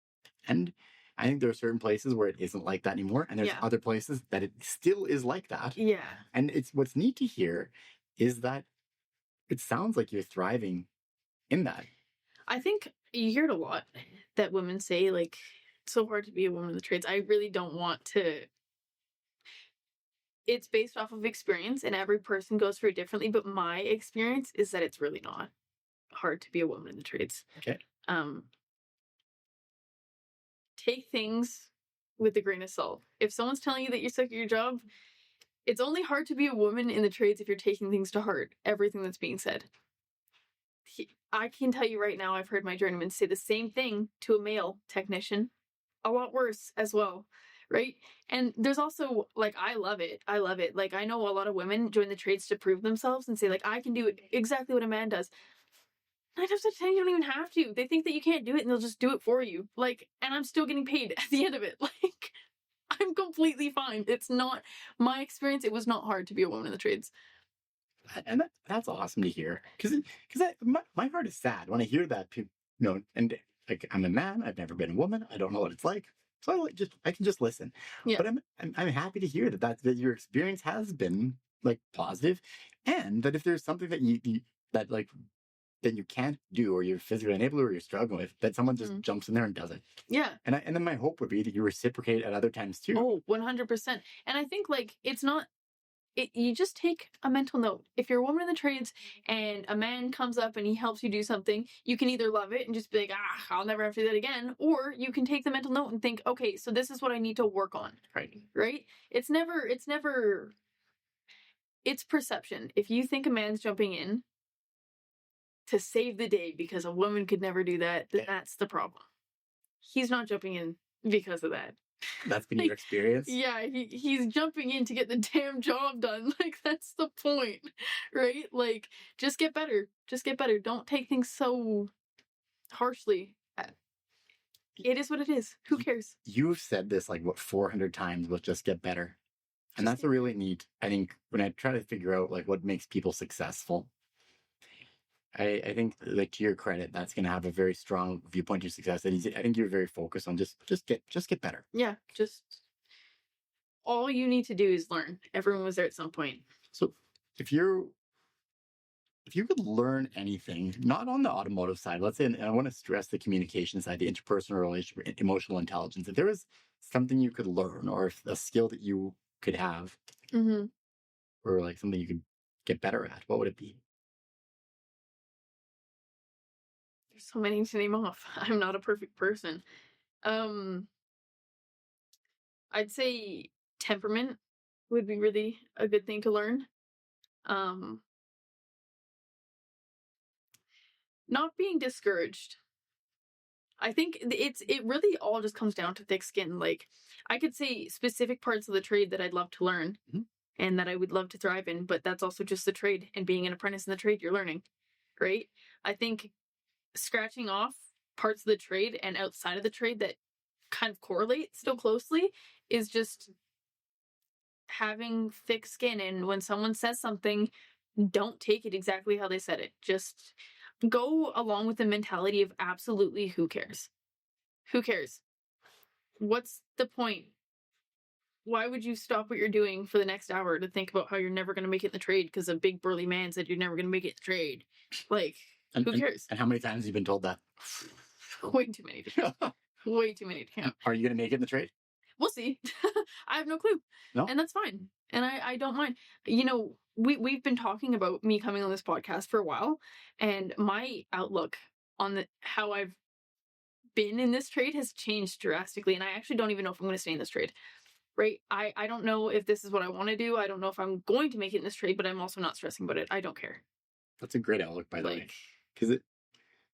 And I think there are certain places where it isn't like that anymore, and there's other places that it still is like that. Yeah. And what's neat to hear is that it sounds like you're thriving in that. I think you hear it a lot that women say, like, it's so hard to be a woman in the trades. I really don't want to. It's based off of experience, and every person goes through it differently. But my experience is that it's really not hard to be a woman in the trades. Okay. Take things with a grain of salt. If someone's telling you that you're sick of your job, it's only hard to be a woman in the trades if you're taking things to heart, everything that's being said. I can tell you right now, I've heard my journeyman say the same thing to a male technician, a lot worse as well, right? And there's also, like, I love it. Like, I know a lot of women join the trades to prove themselves and say, like, I can do exactly what a man does. 9 times out of 10, you don't even have to. They think that you can't do it, and they'll just do it for you. Like, and I'm still getting paid at the end of it. Like, I'm completely fine. It's not my experience. It was not hard to be a woman in the trades. And that's awesome to hear, because my heart is sad when I hear that. And like, I'm a man. I've never been a woman. I don't know what it's like, so I can just listen. Yeah. But I'm happy to hear that your experience has been like positive, and that if there's something that that you can't do, or you're physically unable, or you're struggling with, that someone just jumps in there and does it. Yeah. And then my hope would be that you reciprocate at other times too. Oh, 100%. And I think, like, it's not. You just take a mental note. If you're a woman in the trades and a man comes up and he helps you do something, you can either love it and just be like, I'll never have to do that again. Or you can take the mental note and think, okay, so this is what I need to work on. Right? It's perception. If you think a man's jumping in to save the day because a woman could never do that, then that's the problem. He's not jumping in because of that. That's been your experience? Yeah, he's jumping in to get the damn job done. Like, that's the point, right? Like, just get better. Don't take things so harshly. It is what it is. Who cares? You've said this, 400 times, but just get better. And that's a really neat, I think, when I try to figure out, what makes people successful, I think, to your credit, that's going to have a very strong viewpoint to success. I think you're very focused on just get better. Yeah, just all you need to do is learn. Everyone was there at some point. So if you could learn anything, not on the automotive side, let's say, and I want to stress the communication side, the interpersonal relationship, emotional intelligence. If there was something you could learn, or if a skill that you could have, or something you could get better at, what would it be? There's so many to name off. I'm not a perfect person. I'd say temperament would be really a good thing to learn. Not being discouraged. I think it really all just comes down to thick skin. Like, I could say specific parts of the trade that I'd love to learn and that I would love to thrive in, but that's also just the trade. And being an apprentice in the trade, you're learning, right? I think scratching off parts of the trade and outside of the trade that kind of correlate still closely is just having thick skin. And when someone says something, don't take it exactly how they said it. Just go along with the mentality of absolutely who cares? Who cares? What's the point? Why would you stop what you're doing for the next hour to think about how you're never going to make it in the trade because a big burly man said you're never going to make it in the trade? Like, who cares? And how many times have you been told that? Way too many to count. Way too many to count. Are you going to make it in the trade? We'll see. I have no clue. No? And that's fine. And I don't mind. You know, we've been talking about me coming on this podcast for a while, and my outlook on how I've been in this trade has changed drastically. And I actually don't even know if I'm going to stay in this trade. Right? I don't know if this is what I want to do. I don't know if I'm going to make it in this trade, but I'm also not stressing about it. I don't care. That's a great outlook, by the way. Because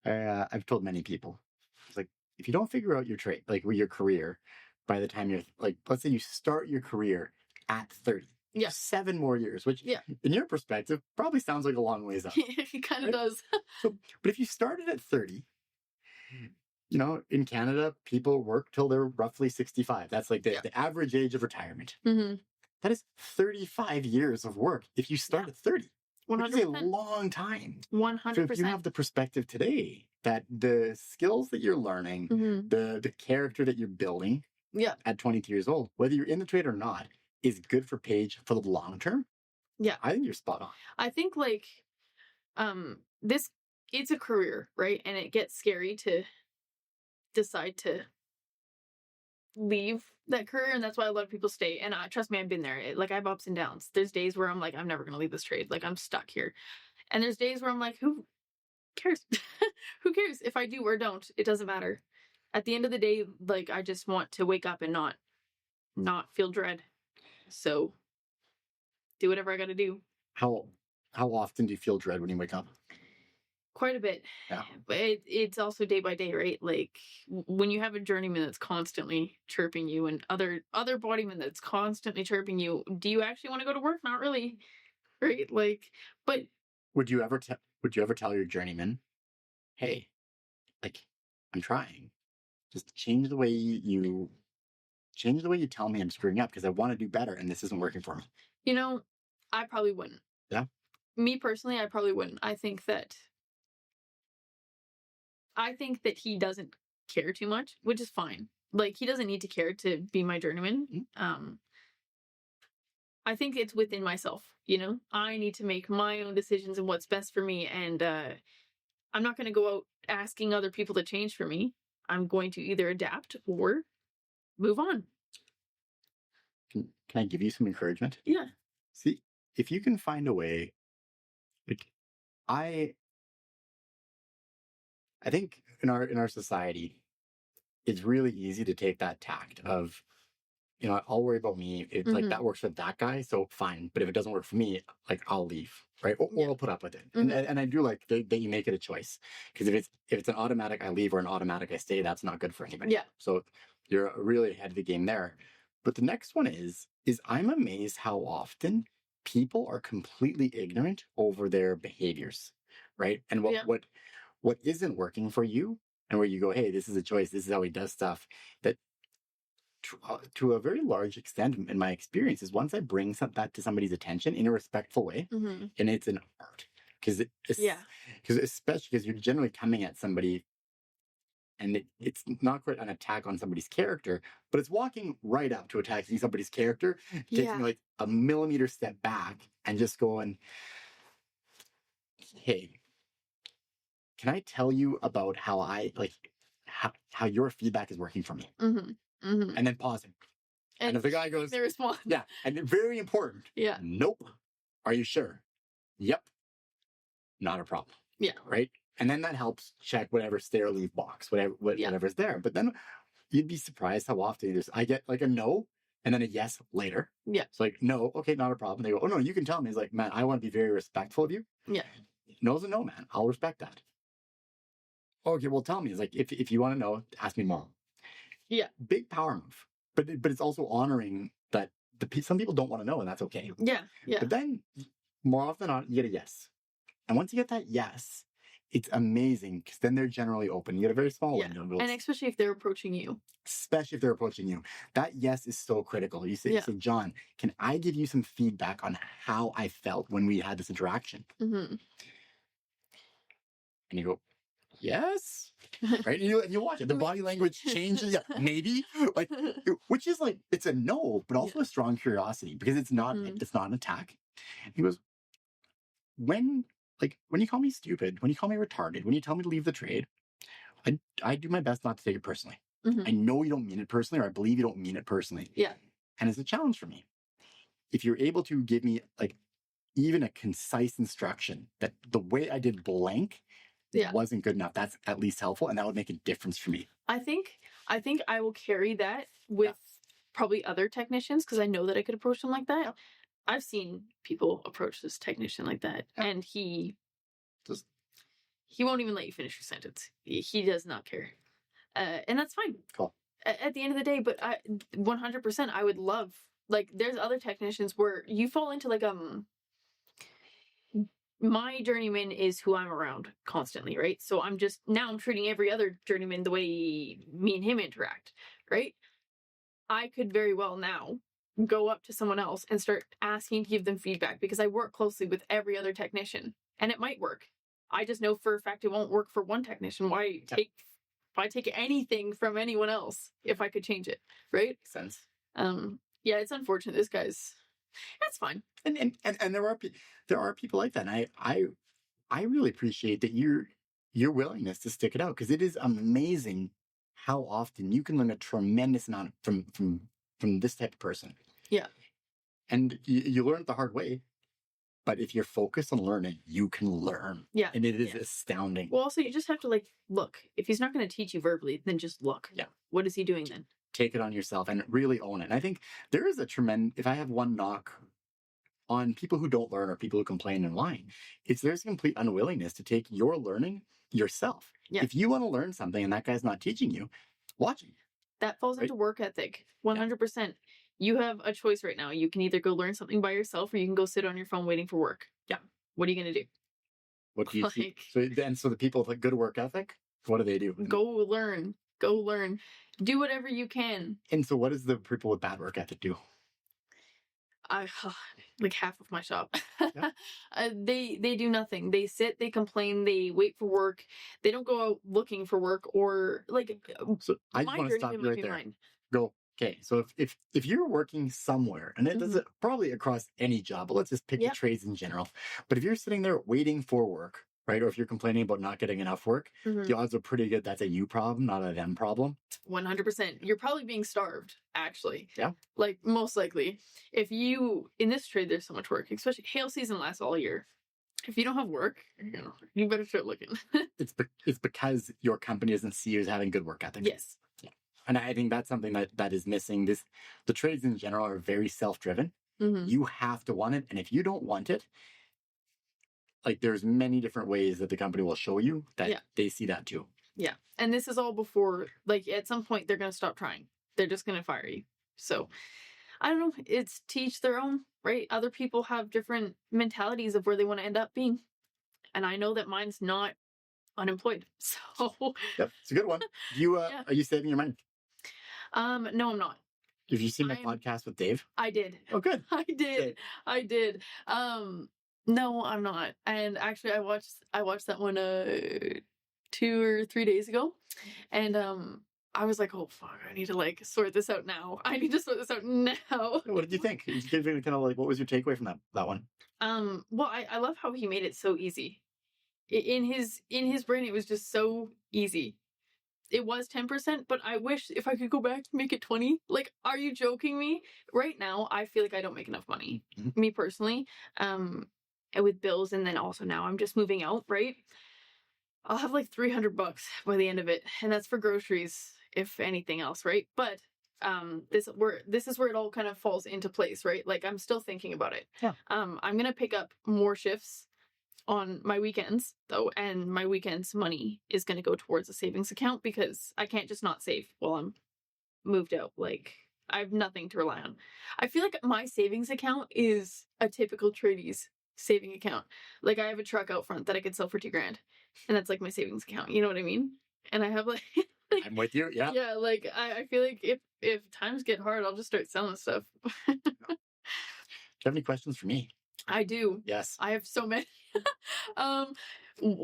I've told many people, it's like, if you don't figure out your trade, like your career, by the time you're like, let's say you start your career at 30. Yeah. 7 more years, which in your perspective probably sounds like a long ways up. It kind of does. But if you started at 30, you know, in Canada, people work till they're roughly 65. That's like the average age of retirement. Mm-hmm. That is 35 years of work if you start at 30. 100%. Which is a long time. 100%. So if you have the perspective today that the skills that you're learning, the character that you're building at 22 years old, whether you're in the trade or not, is good for Paige for the long term. Yeah. I think you're spot on. I think like it's a career, right? And it gets scary to decide to leave that career, and that's why a lot of people stay. And trust me, I've been there. Like, I have ups and downs. There's days where I'm like, I'm never gonna leave this trade. Like, I'm stuck here. And there's days where I'm like, who cares? Who cares if I do or don't? It doesn't matter. At the end of the day, like, I just want to wake up and not feel dread. So do whatever I gotta do. How often do you feel dread when you wake up? Quite a bit. Yeah. But it's also day by day, right? Like, when you have a journeyman that's constantly chirping you and other bodymen that's constantly chirping you, do you actually want to go to work? Not really. Right? Like, but would you ever tell your journeyman, hey, like, I'm trying. Just change the way you tell me I'm screwing up because I want to do better and this isn't working for me. You know, I probably wouldn't. Yeah. Me personally, I probably wouldn't. I think that he doesn't care too much, which is fine. Like, he doesn't need to care to be my journeyman. I think it's within myself, you know? I need to make my own decisions and what's best for me. And I'm not going to go out asking other people to change for me. I'm going to either adapt or move on. Can I give you some encouragement? Yeah. See, if you can find a way, like, I think in our society, it's really easy to take that tact of, you know, I'll worry about me. It's like, that works for that guy, so fine. But if it doesn't work for me, like, I'll leave, right? Or I'll put up with it. And I do like that you make it a choice, because if it's an automatic I leave or an automatic I stay, that's not good for anybody. Yeah. So you're really ahead of the game there. But the next one is I'm amazed how often people are completely ignorant over their behaviors, right? And what isn't working for you, and where you go, hey, this is a choice, this is how he does stuff, that to a very large extent, in my experience, is once I bring that to somebody's attention in a respectful way, and it's an art, because especially because you're generally coming at somebody, and it's not quite an attack on somebody's character, but it's walking right up to attacking somebody's character, taking like a millimeter step back and just going, hey, can I tell you about how how your feedback is working for me? And then pausing. And if the guy goes, they respond. Yeah. And very important. Yeah. Nope. Are you sure? Yep. Not a problem. Yeah. Right. And then that helps check whatever stay or leave box, whatever's there. But then you'd be surprised how often I get like a no and then a yes later. Yeah. It's like, no, okay, not a problem. They go, oh no, you can tell me. It's like, man, I want to be very respectful of you. Yeah. No's a no, man. I'll respect that. Okay, well, tell me. It's like, if you want to know, ask me more. Yeah. Big power move. But it's also honoring that some people don't want to know, and that's okay. Yeah. Yeah. But then, more often than not, you get a yes. And once you get that yes, it's amazing because then they're generally open. You get a very small window. And especially if they're approaching you. Especially if they're approaching you. That yes is so critical. You say, John, can I give you some feedback on how I felt when we had this interaction? Mm-hmm. And you go, yes. Right? And you watch it. The body language changes. Yeah, maybe. Like, which is like, it's a no, but also a strong curiosity because it's not an attack. He goes, when you call me stupid, when you call me retarded, when you tell me to leave the trade, I do my best not to take it personally. Mm-hmm. I know you don't mean it personally, or I believe you don't mean it personally. Yeah. And it's a challenge for me. If you're able to give me like even a concise instruction that the way I did blank wasn't good enough, that's at least helpful, and that would make a difference for me. I think I will carry that with probably other technicians because I know that I could approach them like that. Yeah. I've seen people approach this technician like that, and he won't even let you finish your sentence. He does not care, and that's fine. Cool. At the end of the day, but 100%, I would love, like, there's other technicians where you fall into like my journeyman is who I'm around constantly, right? So I'm treating every other journeyman the way me and him interact, right? I could very well now go up to someone else and start asking to give them feedback because I work closely with every other technician, and it might work. I just know for a fact it won't work for one technician. Why take anything from anyone else if I could change it, right? Makes sense. Yeah, it's unfortunate. This guy's, that's fine. And there are people like that. And I really appreciate that your willingness to stick it out, because it is amazing how often you can learn a tremendous amount from this type of person. Yeah. And you learn it the hard way. But if you're focused on learning, you can learn. Yeah. And it is astounding. Well, also, you just have to look. If he's not going to teach you verbally, then just look. Yeah. What is he doing then? Take it on yourself and really own it. And I think there is if I have one knock on people who don't learn or people who complain and whine, there's a complete unwillingness to take your learning yourself. Yeah. If you want to learn something and that guy's not teaching you, watch him. That falls into work ethic. 100%. Yeah. You have a choice right now. You can either go learn something by yourself or you can go sit on your phone waiting for work. Yeah. What are you going to do? What do you see? So the people with a good work ethic, what do? Go learn. Do whatever you can. And so what does the people with bad work ethic do? Like half of my shop. Yeah. They do nothing. They sit, they complain, they wait for work. They don't go out looking for work or like. So I just want to stop you right there. Go. Okay, so if you're working somewhere, and it does it probably across any job, but let's just pick the trades in general. But if you're sitting there waiting for work, right, or if you're complaining about not getting enough work, the odds are pretty good that's a you problem, not a them problem. 100%. You're probably being starved, actually. Yeah. Like, most likely. If you, in this trade, there's so much work, especially hail season lasts all year. If you don't have work, you better start looking. It's because your company doesn't see you as having good work ethic. Yes. And I think that's something that is missing. The trades in general are very self-driven. Mm-hmm. You have to want it. And if you don't want it, like, there's many different ways that the company will show you that they see that too. Yeah. And this is all before, like, at some point they're going to stop trying. They're just going to fire you. So I don't know. It's teach their own, right? Other people have different mentalities of where they want to end up being. And I know that mine's not unemployed. So yep, it's a good one. Are you saving your money? No, I'm not. Have you seen my podcast with Dave? I did. Oh, good. I did. No, I'm not. And actually, I watched that one 2 or 3 days ago, and I was like, oh fuck, I need to sort this out now. What did you think? You kind of what was your takeaway from that one? Well, I love how he made it so easy. In his brain, it was just so easy. It was 10%, but I wish if I could go back and make it 20. Like, are you joking me? Right now, I feel like I don't make enough money. Mm-hmm. Me personally. And with bills, and then also now I'm just moving out, right? I'll have like $300 by the end of it. And that's for groceries, if anything else, right? But this is where it all kind of falls into place, right? Like, I'm still thinking about it. Yeah. I'm gonna pick up more shifts on my weekends though, and my weekends money is going to go towards a savings account because I can't just not save while I'm moved out. Like, I have nothing to rely on. I feel like my savings account is a typical tradie's saving account. Like, I have a truck out front that I could sell for $2,000, and that's like my savings account. You know what I mean? And I have like, I'm with you. Yeah. yeah. Like, I feel like if times get hard, I'll just start selling stuff. Do you have any questions for me? I do. Yes. I have so many.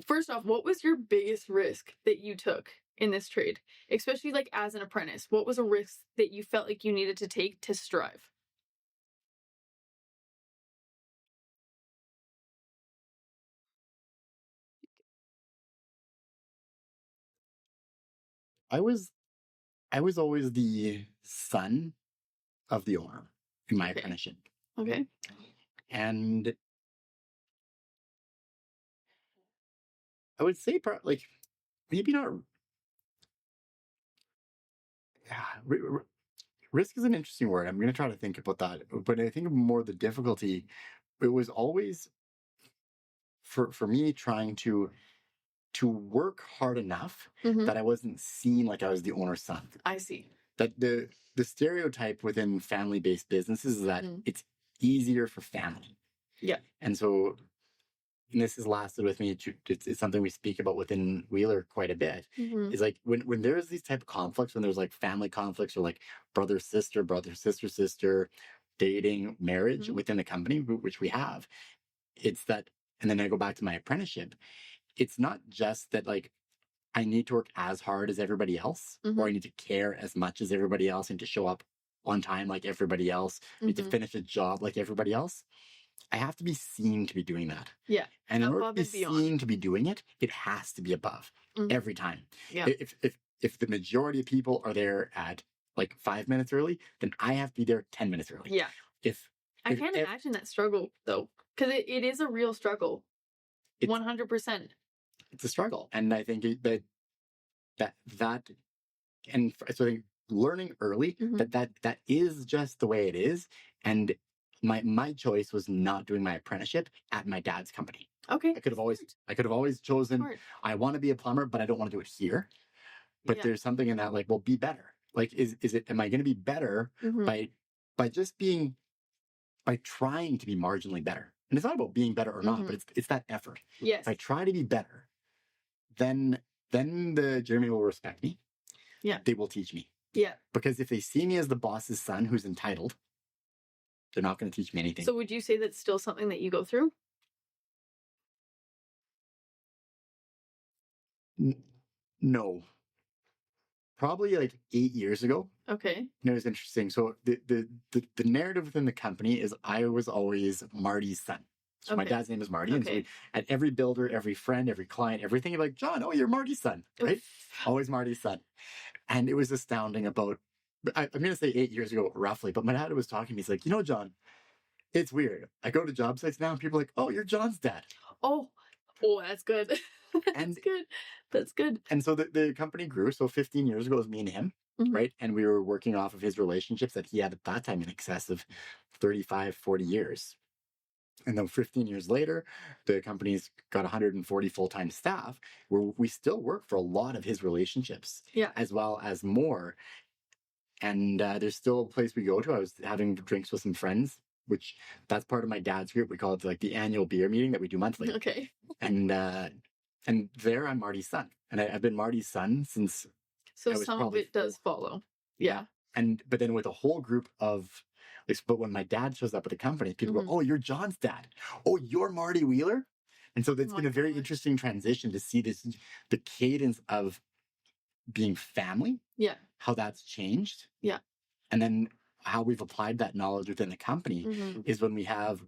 First off, what was your biggest risk that you took in this trade? Especially like as an apprentice, what was a risk that you felt like you needed to take to strive? I was always the son of the owner in my apprenticeship. Okay. And I would say like maybe not. Risk is an interesting word. I'm going to try to think about that. But I think more the difficulty, it was always for me trying to work hard enough that I wasn't seen like I was the owner's son. I see. That the stereotype within family-based businesses is that it's easier for family. Yeah. And so, and this has lasted with me. It's something we speak about within Wheeler quite a bit. Is like when there's these type of conflicts, when there's like family conflicts or like brother, sister, dating, marriage within the company, which we have, it's that, and then I go back to my apprenticeship. It's not just that like I need to work as hard as everybody else, or I need to care as much as everybody else and to show up on time like everybody else, need to finish a job like everybody else. I have to be seen to be doing that. Yeah. And in order to be seen to be doing it, it has to be above every time. Yeah. If the majority of people are there at like 5 minutes early, then I have to be there 10 minutes early. Yeah. I can't imagine that struggle though, because it is a real struggle. 100%. It's a struggle. And I think that and so I think learning early that is just the way it is. And my choice was not doing my apprenticeship at my dad's company. Okay. I could have always chosen, Smart. I want to be a plumber, but I don't want to do it here. But there's something in that, like, well, be better. Like, am I going to be better by just by trying to be marginally better? And it's not about being better or not, but it's that effort. Yes. If I try to be better, then the journeyman will respect me. Yeah. They will teach me. Yeah. Because if they see me as the boss's son who's entitled, they're not going to teach me anything. So would you say that's still something that you go through? No. Probably like 8 years ago. Okay. And it was interesting. So the narrative within the company is I was always Marty's son. So my dad's name is Marty. And so at every builder, every friend, every client, everything, you're like, John, oh, you're Marty's son, right? Always Marty's son. And it was astounding about, I'm going to say 8 years ago, roughly, but my dad was talking to me. He's like, John, it's weird. I go to job sites now and people are like, oh, you're John's dad. Oh, that's good. That's good. That's good. And so the company grew. So 15 years ago, it was me and him, right? And we were working off of his relationships that he had at that time in excess of 35, 40 years. And then 15 years later, the company's got 140 full-time staff where we still work for a lot of his relationships, as well as more. And there's still a place we go to. I was having drinks with some friends, which that's part of my dad's group. We call it like the annual beer meeting that we do monthly. Okay. And there I'm Marty's son. And I've been Marty's son since. So some of it does follow. Yeah. But then with a whole group of, but when my dad shows up at the company, people go, oh, you're John's dad. Oh, you're Marty Wheeler. And so it's been a very interesting transition to see the cadence of being family. Yeah. How that's changed. Yeah. And then how we've applied that knowledge within the company is when we have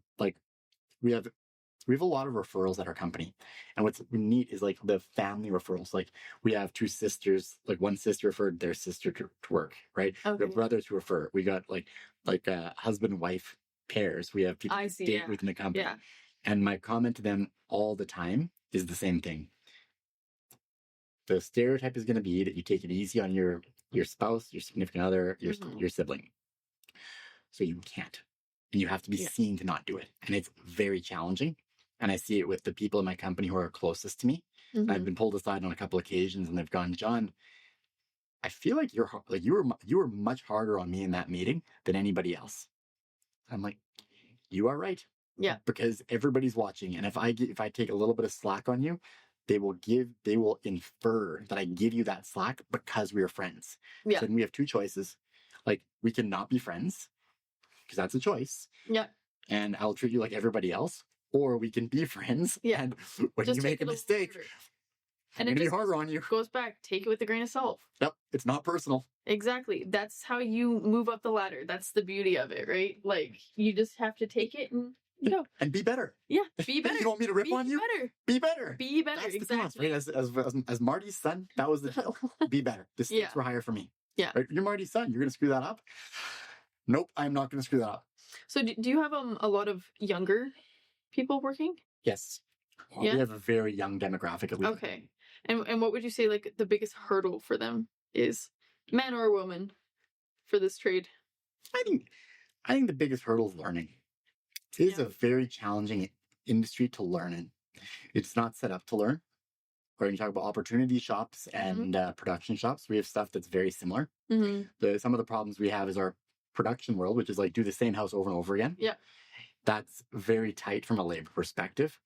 we have a lot of referrals at our company. And what's neat is like the family referrals. Like we have two sisters, like one sister referred their sister to work, right? Okay. We have brothers who refer. We got like husband wife pairs. We have people date within the company. Yeah. And my comment to them all the time is the same thing. The stereotype is going to be that you take it easy on your spouse, your significant other, your sibling. So you can't. And you have to be seen to not do it. And it's very challenging. and I see it with the people in my company who are closest to me. Mm-hmm. I've been pulled aside on a couple occasions, and they've gone, John, I feel like you were much harder on me in that meeting than anybody else. I'm like, you are right. Yeah. Because everybody's watching, and if I take a little bit of slack on you, they will infer that I give you that slack because we are friends. Yeah. So then we have two choices. Like, we can not be friends because that's a choice. Yeah. And I'll treat you like everybody else, or we can be friends. Yeah. And when just you make a mistake, I'm going to be harder on you. Goes back. Take it with a grain of salt. Yep. It's not personal. Exactly. That's how you move up the ladder. That's the beauty of it, right? Like, you just have to take it and go. And be better. Yeah, be better. You want me to rip on you? Be better. Be better. That's exactly. The class, right? As Marty's son, that was the deal. Be better. The stakes were higher for me. Yeah. Right? You're Marty's son. You're going to screw that up? Nope, I'm not going to screw that up. So do you have a lot of younger people working? Yes. We have a very young demographic at least. Okay. And what would you say, like, the biggest hurdle for them is, man or woman, for this trade? I think the biggest hurdle is learning. It is a very challenging industry to learn in. It's not set up to learn. Or when you talk about opportunity shops and production shops, we have stuff that's very similar. Mm-hmm. Some of the problems we have is our production world, which is like do the same house over and over again. Yeah. That's very tight from a labor perspective.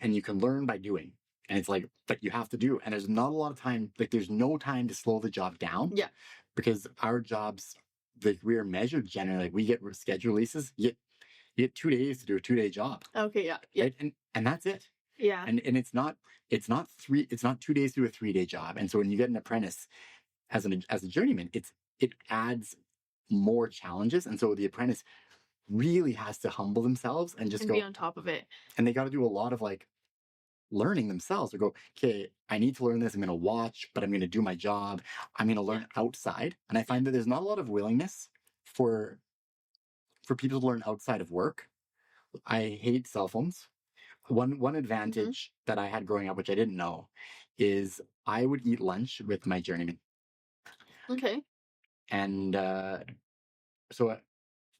And you can learn by doing. And it's like, but you have to do. And there's not a lot of time, like there's no time to slow the job down. Yeah. Because our jobs, like we are measured generally, like we get schedule releases, you get 2 days to do a 2-day job. Okay, yeah. Yeah. Right? And that's it. Yeah. And it's not 2 days to do a 3-day job. And so when you get an apprentice as a journeyman, it adds more challenges. And so the apprentice really has to humble themselves and just be on top of it. And they got to do a lot of like learning themselves. Or go, okay, I need to learn this. I'm going to watch, but I'm going to do my job. I'm going to learn outside. And I find that there's not a lot of willingness for people to learn outside of work. I hate cell phones. One advantage that I had growing up, which I didn't know, is I would eat lunch with my journeyman. Okay. And so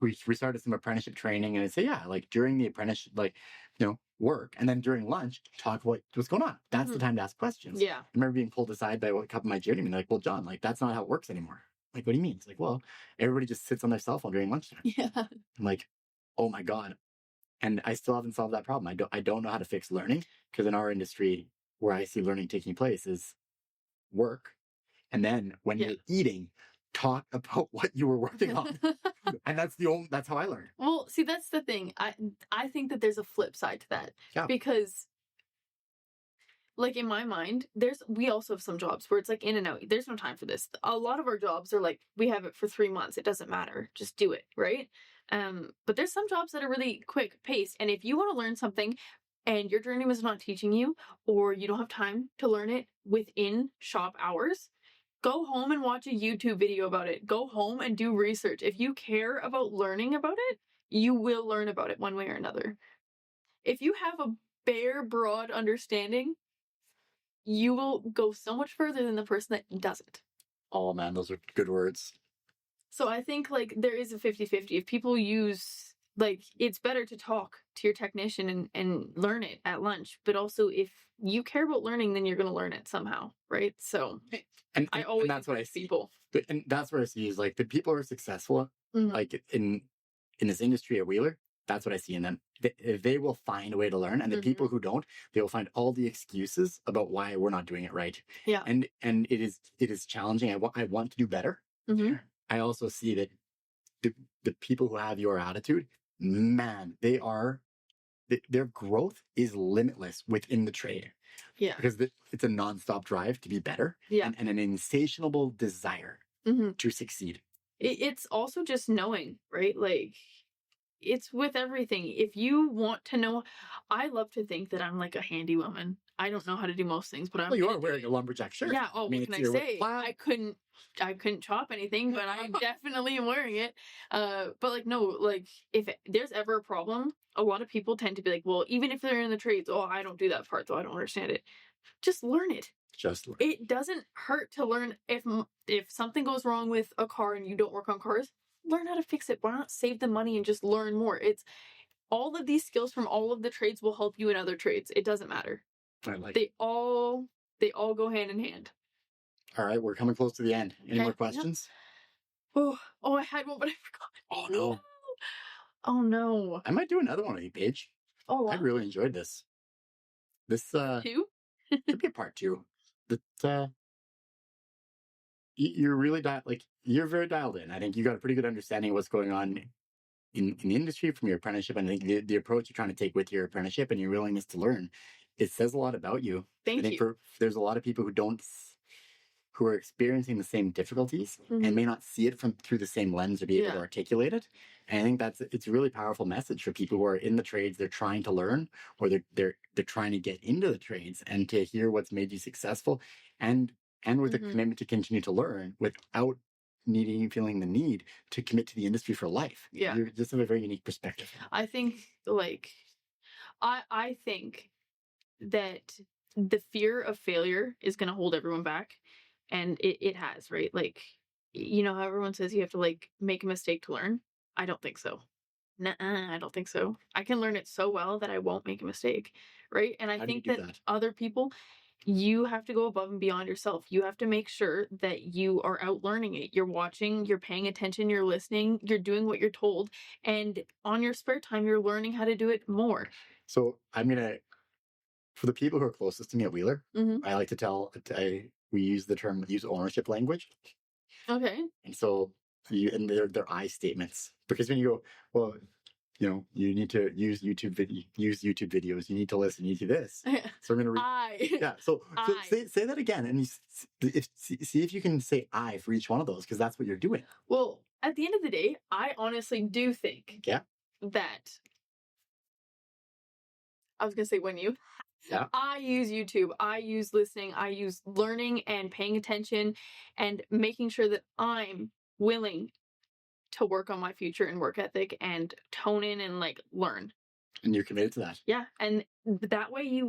we started some apprenticeship training, and I'd say, like during the apprenticeship, like, work, and then during lunch, talk about what's going on. That's the time to ask questions. Yeah. I remember being pulled aside by a couple of my journeymen. They're like, well, John, like that's not how it works anymore. Like, what do you mean? It's like, well, everybody just sits on their cell phone during lunchtime. Yeah. I'm like, oh my God. And I still haven't solved that problem. I don't know how to fix learning, because in our industry, where I see learning taking place is work. And then when you're eating, talk about what you were working on. And that's how I learned. Well, see, that's the thing. I think that there's a flip side to that. Yeah. Because, like, in my mind, we also have some jobs where it's like in and out. There's no time for this. A lot of our jobs are like, we have it for 3 months. It doesn't matter. Just do it, right? But there's some jobs that are really quick paced. And if you want to learn something and your journeyman is not teaching you, or you don't have time to learn it within shop hours, go home and watch a YouTube video about it. Go home and do research. If you care about learning about it, you will learn about it one way or another. If you have a bare, broad understanding, you will go so much further than the person that doesn't. Oh man, those are good words. So I think like there is a 50-50. If people use, like, it's better to talk to your technician and learn it at lunch. But also if you care about learning, then you're going to learn it somehow, right? So and I always that's what I see. People. And that's what I see is like the people who are successful, like in this industry at Wheeler, that's what I see in them. They will find a way to learn. And the people who don't, they will find all the excuses about why we're not doing it right. Yeah. And it is challenging. I want to do better. I also see that the people who have your attitude, man, their growth is limitless within the trade. Yeah. Because it's a nonstop drive to be better. Yeah. And an insatiable desire to succeed. It's also just knowing, right? Like, it's with everything. If you want to know, I love to think that I'm like a handy woman. I don't know how to do most things, but you are wearing a lumberjack shirt. Yeah. Oh, what can I say? I couldn't chop anything, but I definitely am wearing it. But like, no, like if there's ever a problem, a lot of people tend to be like, well, even if they're in the trades, oh, I don't do that part, though I don't understand it. Just learn it. Just learn. It doesn't hurt to learn. If something goes wrong with a car and you don't work on cars, learn how to fix it. Why not save the money and just learn more? all of these skills from all of the trades will help you in other trades. It doesn't matter. They all go hand in hand. All right, we're coming close to the end. Any more questions? Yeah. Oh, I had one, but I forgot. Oh no. Oh no. I might do another one with you, Paige. Oh, wow. I really enjoyed this. This two? Could be a part 2. That you're really you're very dialed in. I think you got a pretty good understanding of what's going on in the industry from your apprenticeship, and I think the approach you're trying to take with your apprenticeship and your willingness to learn, it says a lot about you. Thank you. There's a lot of people who are experiencing the same difficulties and may not see it through the same lens or be able to articulate it. And I think it's a really powerful message for people who are in the trades. They're trying to learn, or they're trying to get into the trades, and to hear what's made you successful, and with a commitment to continue to learn without feeling the need to commit to the industry for life. Yeah. You just have a very unique perspective. I think I think that the fear of failure is going to hold everyone back. And it has, right? Like, you know how everyone says you have to make a mistake to learn? I don't think so. I don't think so. I can learn it so well that I won't make a mistake, right? And I think that other people, you have to go above and beyond yourself. You have to make sure that you are out learning it. You're watching, you're paying attention, you're listening, you're doing what you're told. And on your spare time, you're learning how to do it more. So for the people who are closest to me at Wheeler, I like to we use ownership language. Okay. And so they're I statements, because when you go, well, you need to use YouTube videos, you need to listen, you need to do this. So I'm going to read. Yeah. So say that again, and see if you can say I for each one of those, because that's what you're doing. Well, at the end of the day, I honestly do think that I was going to say I use YouTube, I use listening, I use learning and paying attention and making sure that I'm willing to work on my future and work ethic and tone in and learn. And you're committed to that. Yeah. And that way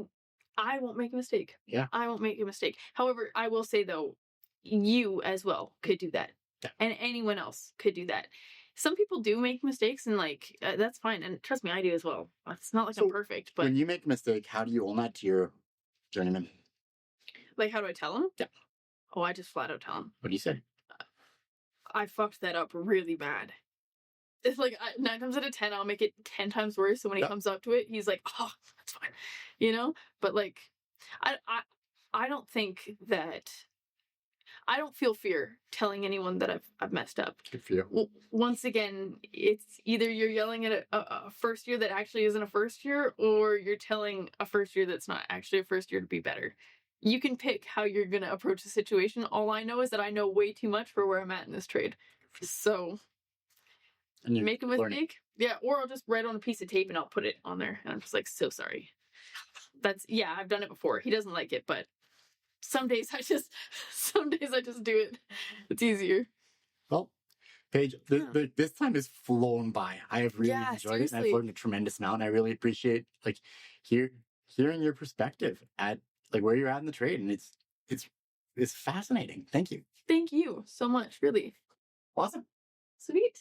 I won't make a mistake. Yeah. I won't make a mistake. However, I will say though, you as well could do that. Yeah. And anyone else could do that. Some people do make mistakes, and that's fine. And trust me, I do as well. It's not I'm perfect, but when you make a mistake, how do you own that to your journeyman? How do I tell them? Yeah. Oh, I just flat out tell them. What do you say? I fucked that up really bad. It's 9 times out of 10, I'll make it 10 times worse. So when he comes up to it, he's like, "Oh, that's fine," But I don't think that. I don't feel fear telling anyone that I've messed up. Good for you. Well, once again, it's either you're yelling at a first year that actually isn't a first year, or you're telling a first year that's not actually a first year to be better. You can pick how you're going to approach the situation. All I know is that I know way too much for where I'm at in this trade. So make a mistake. Yeah. Or I'll just write on a piece of tape and I'll put it on there. And I'm just so sorry. I've done it before. He doesn't like it, but some days I just do it. It's easier. Well, Paige, this time has flown by. I have really enjoyed it, and I've learned a tremendous amount. And I really appreciate hearing your perspective at where you're at in the trade, and it's fascinating. Thank you. Thank you so much. Really awesome. Sweet.